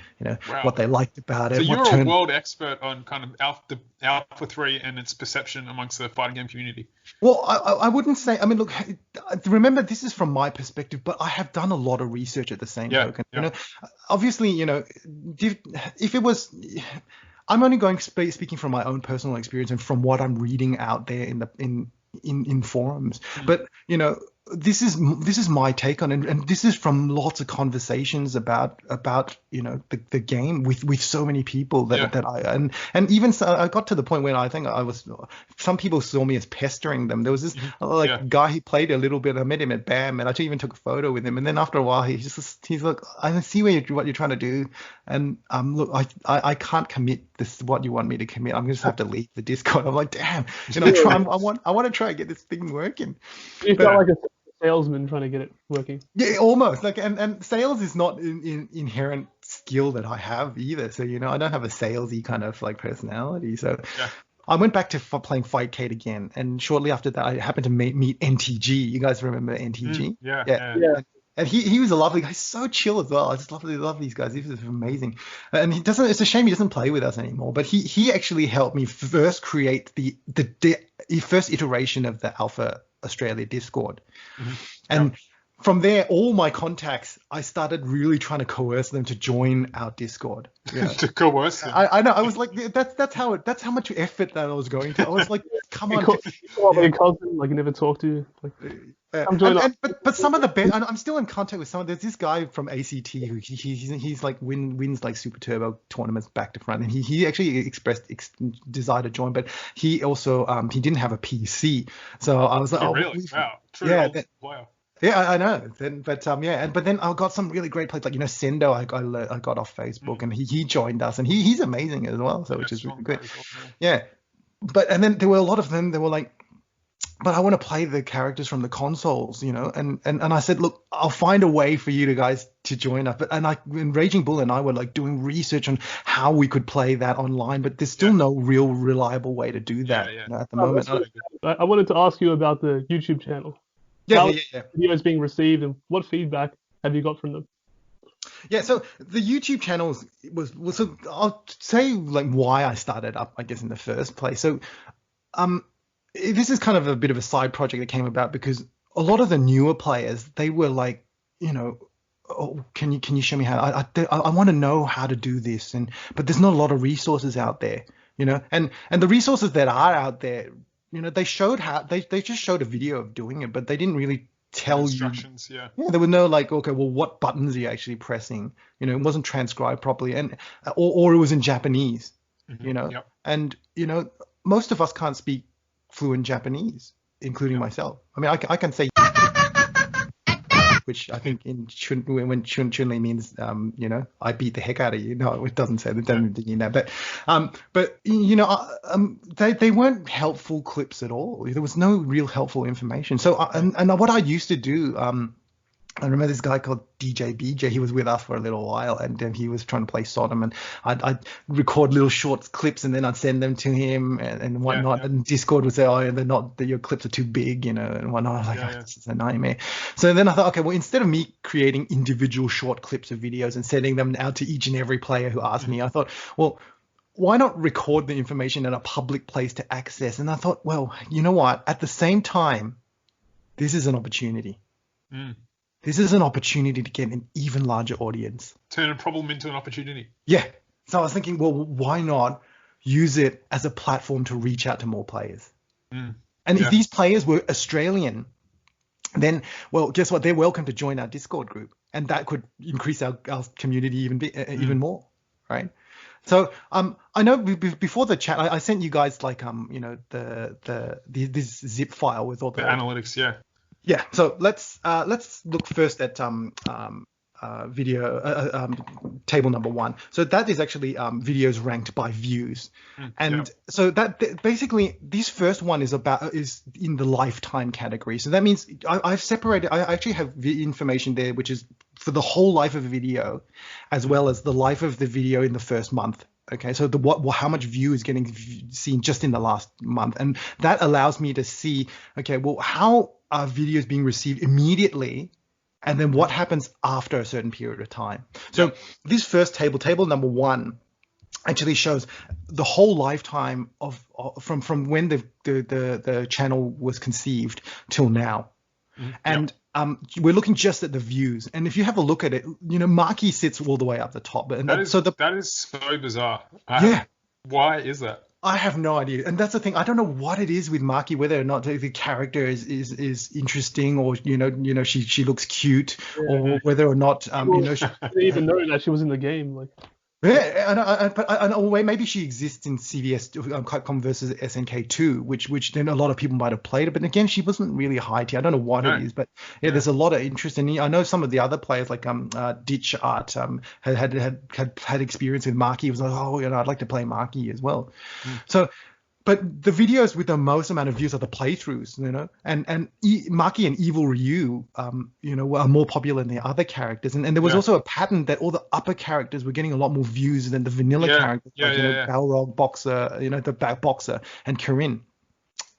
what they liked about it. So you're a world expert on kind of Alpha 3 and its perception amongst the fighting game community. Well, I wouldn't say. I mean, look, remember, this is from my perspective, but I have done a lot of research at the same token. Obviously, if it was, I'm only speaking from my own personal experience and from what I'm reading out there in forums. But this is my take on it, and this is from lots of conversations about the game with so many people that and even so, I got to the point where I think some people saw me as pestering them. There was this guy who played a little bit. I met him at BAM, and I even took a photo with him. And then after a while, he's like, I see what you're trying to do, and look, I can't commit this what you want me to commit. I'm just have to leave the Discord. I'm like, damn, I want to try and get this thing working. You felt like a salesman trying to get it working. Yeah, almost. Like, and sales is not an inherent skill that I have either. So I don't have a salesy kind of like personality. So I went back to playing Fightcade again, and shortly after that, I happened to meet NTG. You guys remember NTG? Yeah. And he was a lovely guy, so chill as well. I just love these guys. These are amazing. And it's a shame he doesn't play with us anymore. But he actually helped me first create the first iteration of the Alpha Australia Discord. And from there, all my contacts, I started really trying to coerce them to join our Discord. To coerce them. I know. I was like, that's how much effort that I was going to. I was like, come on. Like a cousin, like you never talked to. Like, but some of the best, I'm still in contact with some. There's this guy from ACT who he's like wins like Super Turbo tournaments back to front, and he actually expressed desire to join, but he also he didn't have a PC, so I was like, really? Wow. True. Wow. Yeah, I know. But then I got some really great players like Sendo. I got off Facebook, and he joined us, and he's amazing as well. So which is really good. Yeah, and then there were a lot of them. They were like, but I want to play the characters from the consoles, and I said, look, I'll find a way for you guys to join us. But and Raging Bull and I were like doing research on how we could play that online, but there's still no real reliable way to do that at the moment. I wanted to ask you about the YouTube channel. How videos being received, and what feedback have you got from them? Yeah, so the YouTube channel was so I'll say like why I started up, I guess, in the first place. So this is kind of a bit of a side project that came about because a lot of the newer players, they were like, oh, can you show me how? I want to know how to do this, but there's not a lot of resources out there. you know, and the resources that are out there, you know, they showed how they just showed a video of doing it, but they didn't really tell you. Instructions, yeah. Yeah, there were no like, okay, well, what buttons are you actually pressing? You know, it wasn't transcribed properly, and or it was in Japanese, you know, Yep. and you know, most of us can't speak fluent Japanese, including myself. I mean, I can say, which I think when Chun-Li means, you know, I beat the heck out of you. No, it doesn't say that. Doesn't mean that. But you know, they weren't helpful clips at all. There was no real helpful information. So and what I used to do, I remember this guy called DJ BJ. He was with us for a little while, and he was trying to play Sodom, and I'd record little short clips, and then I'd send them to him and whatnot. And Discord would say, "Oh, they're not. Your clips are too big," you know, and whatnot. I was like, "This is a nightmare." So then I thought, okay, well, instead of me creating individual short clips of videos and sending them out to each and every player who asked me, I thought, well, why not record the information in a public place to access? And I thought, well, you know what? At the same time, this is an opportunity. This is an opportunity to get an even larger audience. Turn a problem into an opportunity. Yeah. So I was thinking, well, why not use it as a platform to reach out to more players? And if these players were Australian, then, well, guess what? They're welcome to join our Discord group, and that could increase our community even more, right? So I know before the chat, I sent you guys like you know, this zip file with all the analytics, Yeah, so let's look first at video table number 1. So that is actually videos ranked by views, and so that basically this first one is in the lifetime category. So that means I've separated. I actually have information there, which is for the whole life of a video, as well as the life of the video in the first month. Okay, so how much view is getting seen just in the last month, and that allows me to see, okay, well, how are videos being received immediately, and then what happens after a certain period of time. So this first table number 1, actually shows the whole lifetime of from when the channel was conceived till now. And we're looking just at the views, and if you have a look at it, you know, Marky sits all the way up the top, and that is so bizarre. Why is that? I have no idea, and that's the thing. I don't know what it is with Marky, whether or not the character is interesting, or you know she looks cute, or whether or not you know, I didn't even know that she was in the game. Like, yeah, but maybe she exists in CVS Capcom versus SNK2, which then a lot of people might have played it. But again, she wasn't really high tier. I don't know what it is, but there's a lot of interest. And I know some of the other players like Ditch Art had experience with Marky. It was like, oh, you know, I'd like to play Marky as well. So. But the videos with the most amount of views are the playthroughs, you know, and Maki and Evil Ryu, you know, are more popular than the other characters, and there was also a pattern that all the upper characters were getting a lot more views than the vanilla characters, like you know, Balrog, Boxer, you know, the Boxer, and Kirin.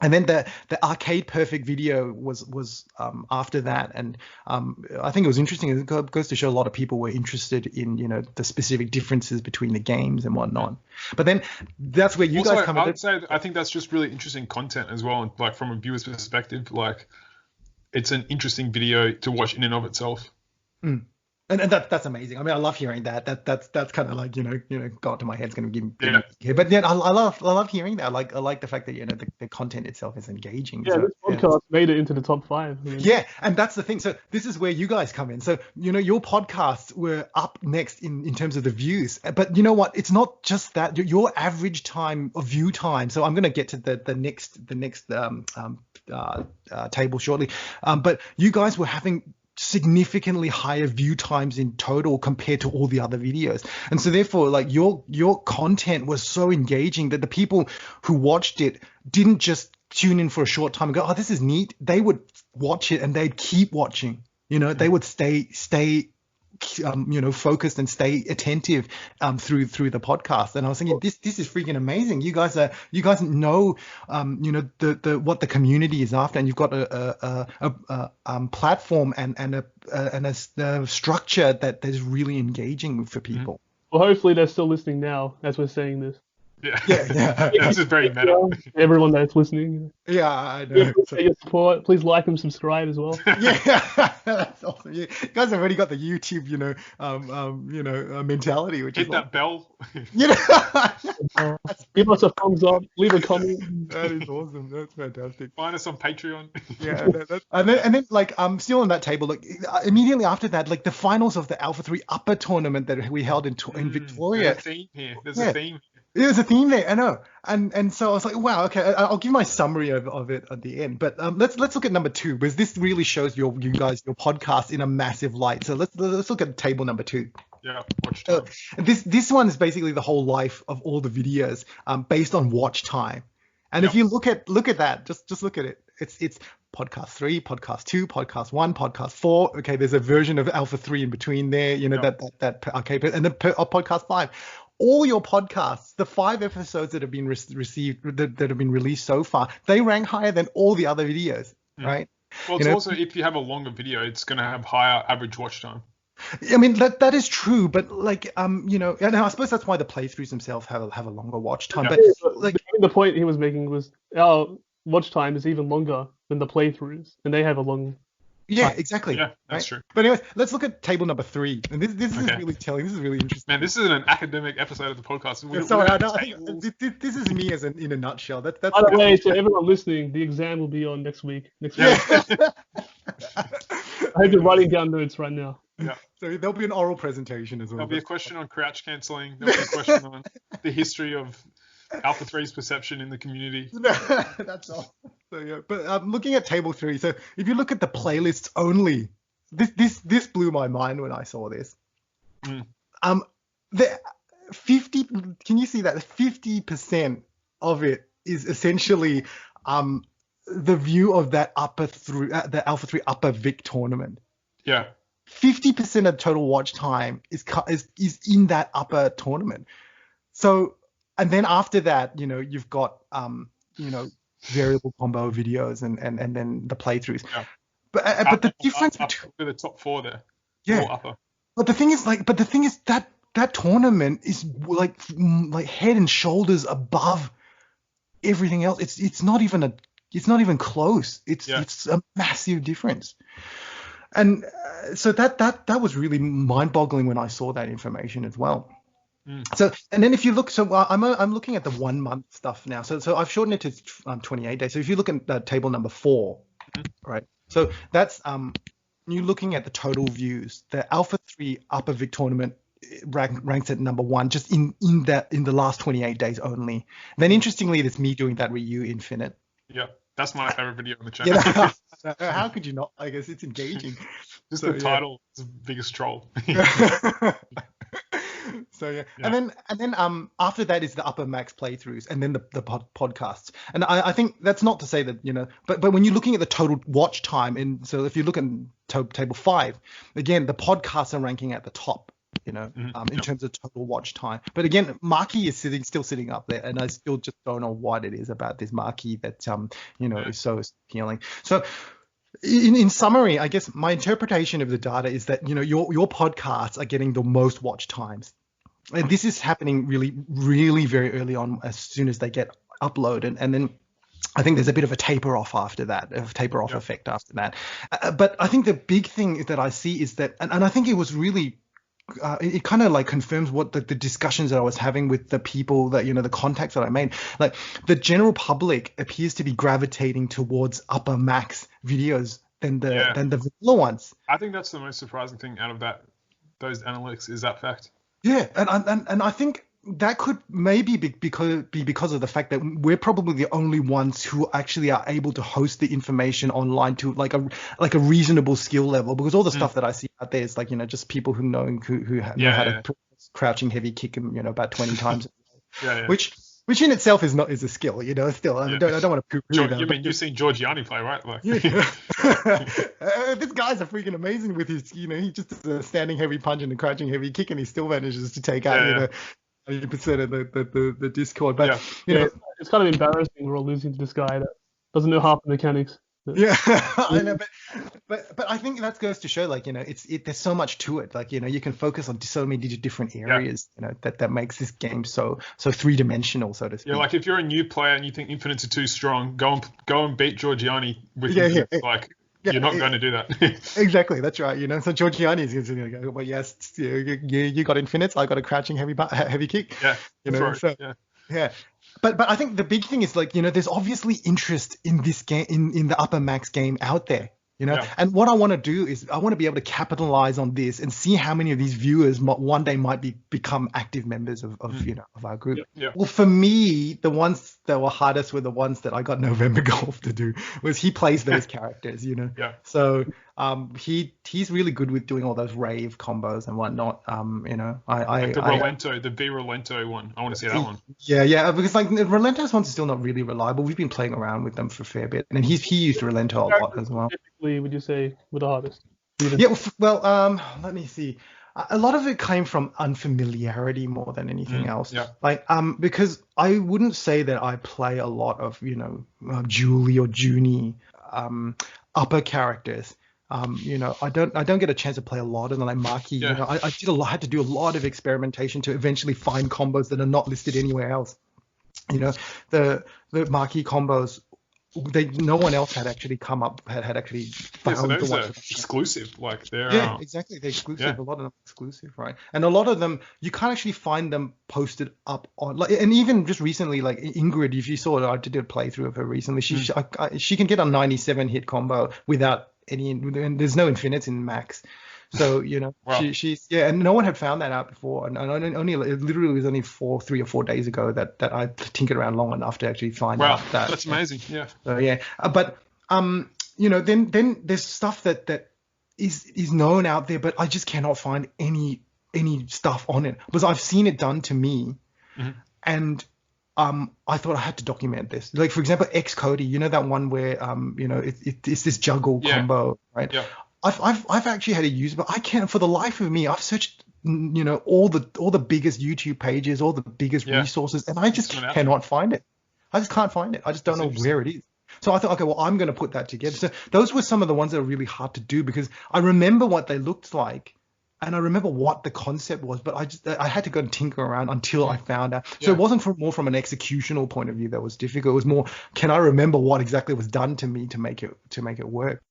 And then the Arcade Perfect video was after that, and I think it was interesting. It goes to show a lot of people were interested in, you know, the specific differences between the games and whatnot. But then that's where you guys come in. I would say I think that's just really interesting content as well. Like from a viewer's perspective, like it's an interesting video to watch in and of itself. And that's amazing. I mean, I love hearing that. That's kind of like, you know, got to my head's going to give me. But yeah, I love hearing that. I like the fact that, you know, the content itself is engaging. Yeah, so, this podcast made it into the top 5. Yeah, and that's the thing. So this is where you guys come in. So, you know, your podcasts were up next in terms of the views. But you know what? It's not just that. Your average time of view time. So I'm going to get to the next table shortly. But you guys were having significantly higher view times in total compared to all the other videos, and so therefore, like, your content was so engaging that the people who watched it didn't just tune in for a short time and go, oh, this is neat. They would watch it and they'd keep watching, you know. They would stay you know, focused and stay attentive through the podcast. And I was thinking, this is freaking amazing. You guys know you know, the what the community is after, and you've got a platform and a structure that is really engaging for people. Well, hopefully they're still listening now as we're saying this. Yeah. Yeah. This is very meta. Everyone that's listening. Yeah, I We know. appreciate your support. Please like and subscribe as well. Yeah, that's awesome. You guys have already got the YouTube, mentality, which Hit is that bell. you know, Give us a thumbs up. Leave a comment. that is awesome. That's fantastic. Find us on Patreon. Yeah, and then like still on that table, like immediately after that, like the finals of the Alpha 3 Upper tournament that we held in Victoria. There's a theme here. Yeah. A theme. There's a theme there, I know, and so I was like, wow, okay, I'll give my summary of it at the end. But let's look at number 2, because this really shows you guys your podcast in a massive light. So let's look at table number 2. Yeah, watch time. This one is basically the whole life of all the videos, based on watch time. And if you look at that, just look at it. It's podcast 3, podcast 2, podcast 1, podcast 4. Okay, there's a version of Alpha 3 in between there. You know that okay, and then podcast 5. All your podcasts, the 5 episodes that have been that have been released so far, they rank higher than all the other videos, right? Well, it's also, if you have a longer video, it's going to have higher average watch time. I mean, that is true, but like and I suppose that's why the playthroughs themselves have a longer watch time. Yeah. But like the point he was making was our watch time is even longer than the playthroughs, and they have a long. yeah, exactly. Yeah, that's right? true. But anyways, let's look at table number 3, and this is Okay. really telling. This is really interesting. Man, this is an academic episode of the podcast. Sorry, I think this is me in a nutshell. That's By the way, to everyone listening, the exam will be on next week. yeah. I hope you're writing down notes right now. Yeah. So there'll be an oral presentation as well. There'll be a question on crouch cancelling. There'll be a question on the history of Alpha 3's perception in the community. That's all. So yeah, but looking at table 3, so if you look at the playlists only, this blew my mind when I saw this. The 50, can you see that 50% of it is essentially the view of that the Alpha 3 Upper Vic tournament. Yeah. 50% of total watch time is in that upper tournament. So, and then after that, you've got variable combo videos and then the playthroughs. Yeah. But the difference between the top 4 there. Yeah. More upper. But the thing is that tournament is like head and shoulders above everything else. It's not even close. It's a massive difference. And so that was really mind-boggling when I saw that information as well. So, and then if you look, I'm looking at the 1 month stuff now. So I've shortened it to 28 days. So if you look at table number 4, right? So that's you're looking at the total views. The Alpha 3 Upper Vic tournament ranks at number 1, just in the last 28 days only. Then interestingly, it's me doing that Ryu Infinite. Yeah, that's my favorite video on the channel. How could you not? I guess it's engaging. Just the title is the biggest troll. So yeah. And then after that is the upper max playthroughs, and then the podcasts. And I think that's not to say that but when you're looking at the total watch time, and so if you look at table 5, again the podcasts are ranking at the top. In terms of total watch time. But again, Marquee is still sitting up there, and I still just don't know what it is about this Marquee that is so appealing. So in summary, I guess my interpretation of the data is that your podcasts are getting the most watch times, and this is happening really, really very early on, as soon as they get uploaded, and then I think there's a bit of a taper off after that, a taper off effect after that. But I think the big thing that I see is that, and I think it was really it kind of like confirms what the discussions that I was having with the people that the contacts that I made. Like the general public appears to be gravitating towards upper max videos than the vanilla ones. I think that's the most surprising thing out of those analytics is that fact. Yeah, and I think that could maybe be because of the fact that we're probably the only ones who actually are able to host the information online to like a reasonable skill level, because all the stuff that I see out there is like just people who know how to crouching heavy kick him about 20 times, which in itself is a skill, still. I don't want to poo-poo that. You've seen Giorgiani play, right? Like... This guy's freaking amazing with his, he just does a standing heavy punch and a crouching heavy kick, and he still manages to take out 80% of the Discord. But it's kind of embarrassing we're all losing to this guy that doesn't know half the mechanics. Yeah, I know, but I think that goes to show, like, there's so much to it. Like, you can focus on so many different areas, that makes this game so three-dimensional, so to speak. Yeah, like if you're a new player and you think infinites are too strong, go and beat Giorgiani with infinites. Like, you're not going to do that. Exactly, that's right. So Giorgiani is going to go, well, yes, you got infinites, I got a crouching heavy kick. Yeah, yeah. But I think the big thing is, like, there's obviously interest in this game, in the upper max game out there. And what I want to do is I want to be able to capitalize on this and see how many of these viewers one day might become active members of our group. Yeah. Well, for me, the ones that were hardest were the ones that I got November Golf to do, was he plays those characters, Yeah. So he's really good with doing all those rave combos and whatnot. Like the Rolento, the V Rolento one. I want to see that one. Yeah, because like Rolento's ones are still not really reliable. We've been playing around with them for a fair bit, and he used Rolento a lot as well. Typically, would you say were the hardest? Yeah, well, let me see. A lot of it came from unfamiliarity more than anything else. Yeah. Like, because I wouldn't say that I play a lot of, Julie or Junie, upper characters. I don't get a chance to play a lot of them, like Maki. Yeah. I had to do a lot of experimentation to eventually find combos that are not listed anywhere else. The Maki combos, no one else had actually come up, had actually found so those the are ones. exclusive. Like they're Exactly. They're exclusive. Yeah. A lot of them are exclusive, right? And a lot of them you can't actually find them posted up on. Like, and even just recently, like Ingrid, if you saw it, I did a playthrough of her recently. She can get a 97 hit combo without any. And there's no infinites in max. So Wow. she's and no one had found that out before, and only it literally was only 3 or 4 days ago that I tinkered around long enough to actually find out that. That's amazing. Yeah. So but then there's stuff that is known out there, but I just cannot find any stuff on it because I've seen it done to me, and I thought I had to document this. Like, for example, X Cody, that one where it's this juggle combo, right? Yeah. I've actually had to use it, but I can't for the life of me. I've searched all the biggest YouTube pages, all the biggest resources, and I just cannot find it. I just can't find it. I just don't know where it is. So I thought, okay, well, I'm going to put that together. So those were some of the ones that are really hard to do because I remember what they looked like, and I remember what the concept was, but I had to go and tinker around until I found out. So it wasn't more from an executional point of view that was difficult. It was more, can I remember what exactly was done to me to make it work?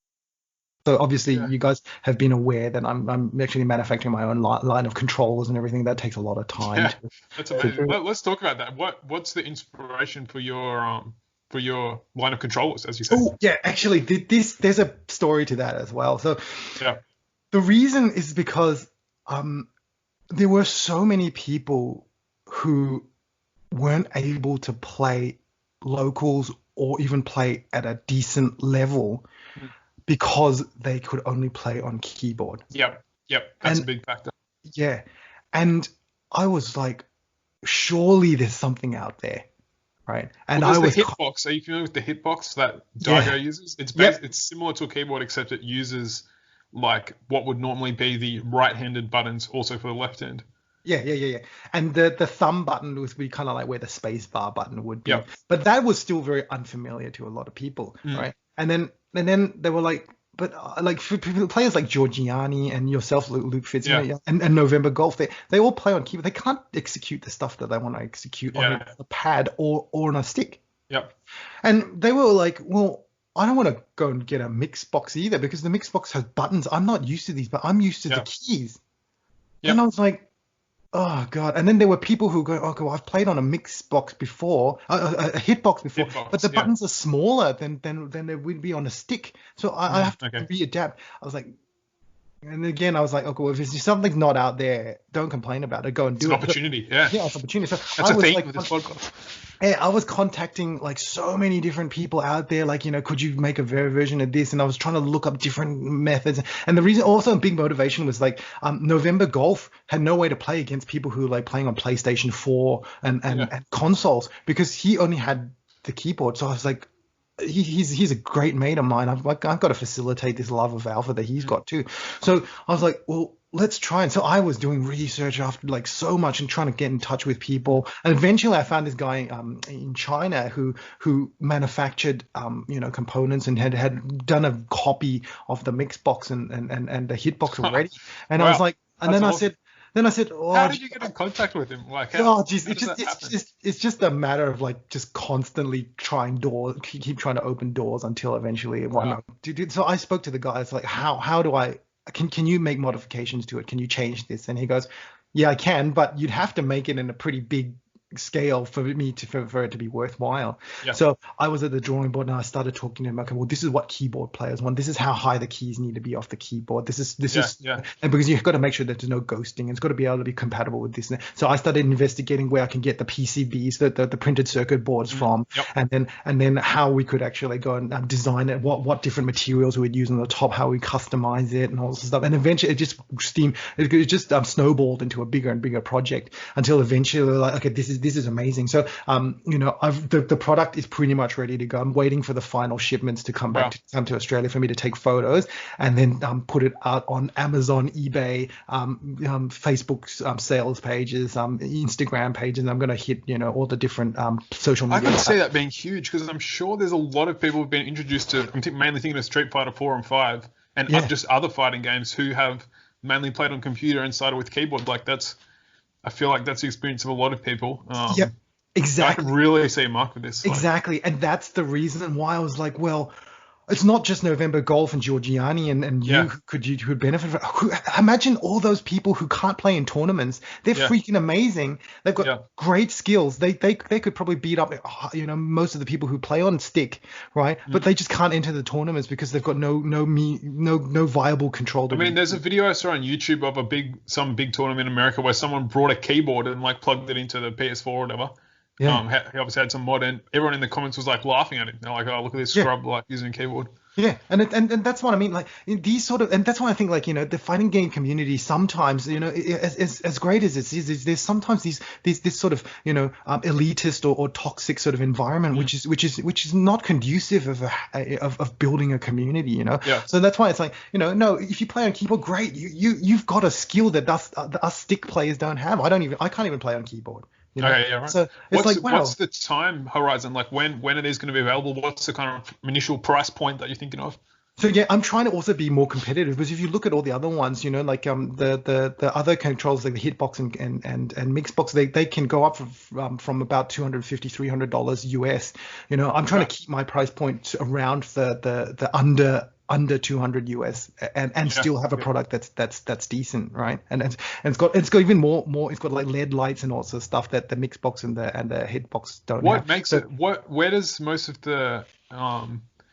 So obviously you guys have been aware that I'm actually manufacturing my own line of controllers and everything. That takes a lot of time. Yeah, that's amazing. Let's talk about that. What's the inspiration for your line of controllers, as you said? Oh yeah, actually, there's a story to that as well. So the reason is because there were so many people who weren't able to play locals or even play at a decent level. Because they could only play on keyboard. Yep. That's a big factor. Yeah. And I was like, surely there's something out there, right? And I was the hitbox. Are you familiar with the hitbox that Daigo uses? It's similar to a keyboard, except it uses like what would normally be the right-handed buttons also for the left hand. Yeah. And the thumb button would be kind of like where the space bar button would be. Yep. But that was still very unfamiliar to a lot of people, right? And then they were like, but like for players like Giorgiani and yourself, Lukefitz, and November Golf, they all play on keyboard. They can't execute the stuff that they want to execute on a pad or on a stick. Yep. And they were like, well, I don't want to go and get a mix box either because the mix box has buttons. I'm not used to these, but I'm used to the keys. Yep. And I was like, oh god! And then there were people who go, "Okay, well, I've played on a mix box before, a hitbox before, but the buttons are smaller than they would be on a stick, so I have to readapt." I was like, and again, I was like, "Okay, well, if something's not out there, don't complain about it. Go and do it." It's an opportunity, yeah, it's an opportunity. So that's a theme with this podcast. Yeah, I was contacting like so many different people out there, like, could you make a version of this? And I was trying to look up different methods. And the reason, also a big motivation was like November Golf had no way to play against people who like playing on PlayStation 4 and consoles because he only had the keyboard. So I was like, he's a great mate of mine. I've got to facilitate this love of Alpha that he's got too. So I was like, well, let's try. And so I was doing research after like so much and trying to get in touch with people. And eventually I found this guy in China who manufactured components and had done a copy of the Mixbox and the Hitbox already. And I was like, and then I said, oh, how did you get in contact with him? Like, it's just a matter of like just constantly keep trying to open doors until eventually one. So I spoke to the guy. It's like, how do I? Can you make modifications to it? Can you change this? And he goes, yeah, I can, but you'd have to make it in a pretty big scale for it to be worthwhile. Yeah. So I was at the drawing board and I started talking to him. Okay, well, this is what keyboard players want. This is how high the keys need to be off the keyboard. This is and because you've got to make sure that there's no ghosting. It's got to be able to be compatible with this. So I started investigating where I can get the PCBs, the printed circuit boards from, and then how we could actually go and design it, what different materials we'd use on the top, how we customize it, and all this stuff. And eventually it just snowballed into a bigger and bigger project until eventually like, okay, this is amazing. So the product is pretty much ready to go. I'm waiting for the final shipments to come to Australia for me to take photos and then put it out on Amazon, eBay, Facebook sales pages, Instagram pages. And I'm going to hit all the different social media. I can see that being huge because I'm sure there's a lot of people who've been introduced to. I'm mainly thinking of Street Fighter 4 and 5 and just other fighting games who have mainly played on computer and started with keyboard. Like I feel like that's the experience of a lot of people. Yep, exactly. I can really see a mark for this. Exactly, and that's the reason why I was like, well, it's not just November Golf and Georgiani and you who would benefit from. Imagine all those people who can't play in tournaments. They're freaking amazing. They've got great skills. They could probably beat up most of the people who play on stick, right? But they just can't enter the tournaments because they've got no viable control. I mean, there's a video I saw on YouTube of some big tournament in America where someone brought a keyboard and like plugged it into the PS4 or whatever. Yeah. He obviously had some mod, and everyone in the comments was like laughing at him. They're like, "Oh, look at this scrub like using a keyboard." Yeah, and that's what I mean. Like these sort of, and that's why I think like the fighting game community sometimes as great as it is there's sometimes this sort of elitist or toxic sort of environment which is not conducive of building a community. Yeah. So that's why it's like no, if you play on keyboard, great. You've got a skill that us stick players don't have. I can't even play on keyboard. Okay, yeah, right. So it's what's the time horizon? Like when are these going to be available? What's the kind of initial price point that you're thinking of? So I'm trying to also be more competitive because if you look at all the other ones, like the other controls like the Hitbox and Mixbox, they can go up from about $250, $300 US. I'm trying to keep my price point around the under 200 US and still have a product that's decent, right? And it's got even more it's got like LED lights and all sorts of stuff that the Mixbox and the Hitbox don't have. What makes it where does most of the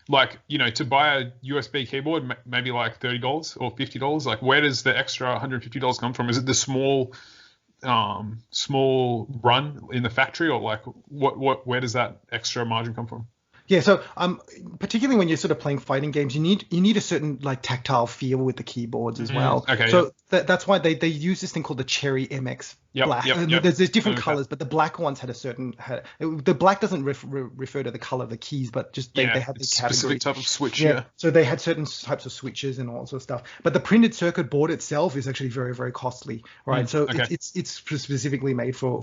to buy a USB keyboard maybe like $30 or $50, like where does the extra $150 come from? Is it the small run in the factory, or like where does that extra margin come from? Yeah, so particularly when you're sort of playing fighting games, you need a certain like tactile feel with the keyboards as well. Okay. So that's why they use this thing called the Cherry MX Black. There's different colors, but the black ones had a certain. The black doesn't refer to the color of the keys, but just they had the category. Specific type of switch. Yeah. So they had certain types of switches and all sorts of stuff. But the printed circuit board itself is actually very, very costly, right? It's specifically made for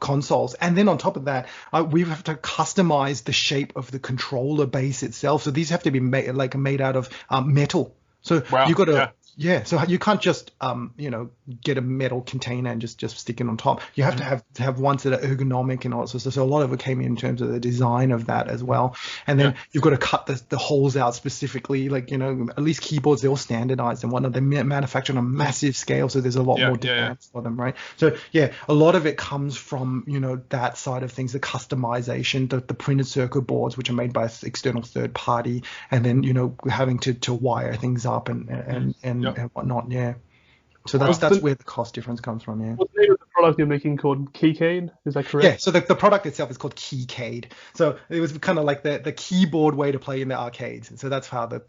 consoles, and then on top of that we have to customize the shape of the controller base itself, so these have to be made out of metal. So you've got to so you can't just get a metal container and just stick it on top. You have to have ones that are ergonomic and all sorts. So a lot of it came in terms of the design of that as well. And then you've got to cut the holes out specifically, like at least keyboards, they're all standardized and whatnot. They're manufactured on a massive scale, so there's a lot more demands for them, right? So a lot of it comes from that side of things, the customization, the printed circuit boards, which are made by an external third party, and then having to wire things up and whatnot. So that's where the cost difference comes from. What's the name of the product you're making called Keycade? Is that correct? Yeah, so the product itself is called Keycade. So it was kind of like the keyboard way to play in the arcades. And so that's how the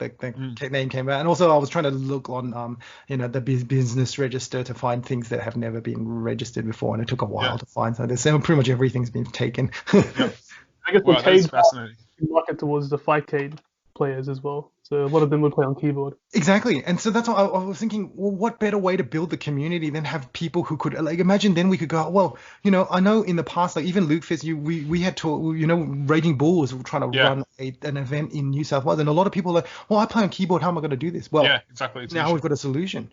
name came about. And also I was trying to look on the business register to find things that have never been registered before, and it took a while to find. So pretty much everything's been taken. I guess the Cade fascinating. Market towards the Fightcade players as well. So a lot of them would play on keyboard. Exactly. And so that's why I was thinking, well, what better way to build the community than have people who could, like, imagine then we could go, well, I know in the past, like even Lukefitz, we had to, Raging Bull was trying to run an event in New South Wales. And a lot of people are like, well, I play on keyboard. How am I going to do this? Well, yeah, exactly. Now we've got a solution.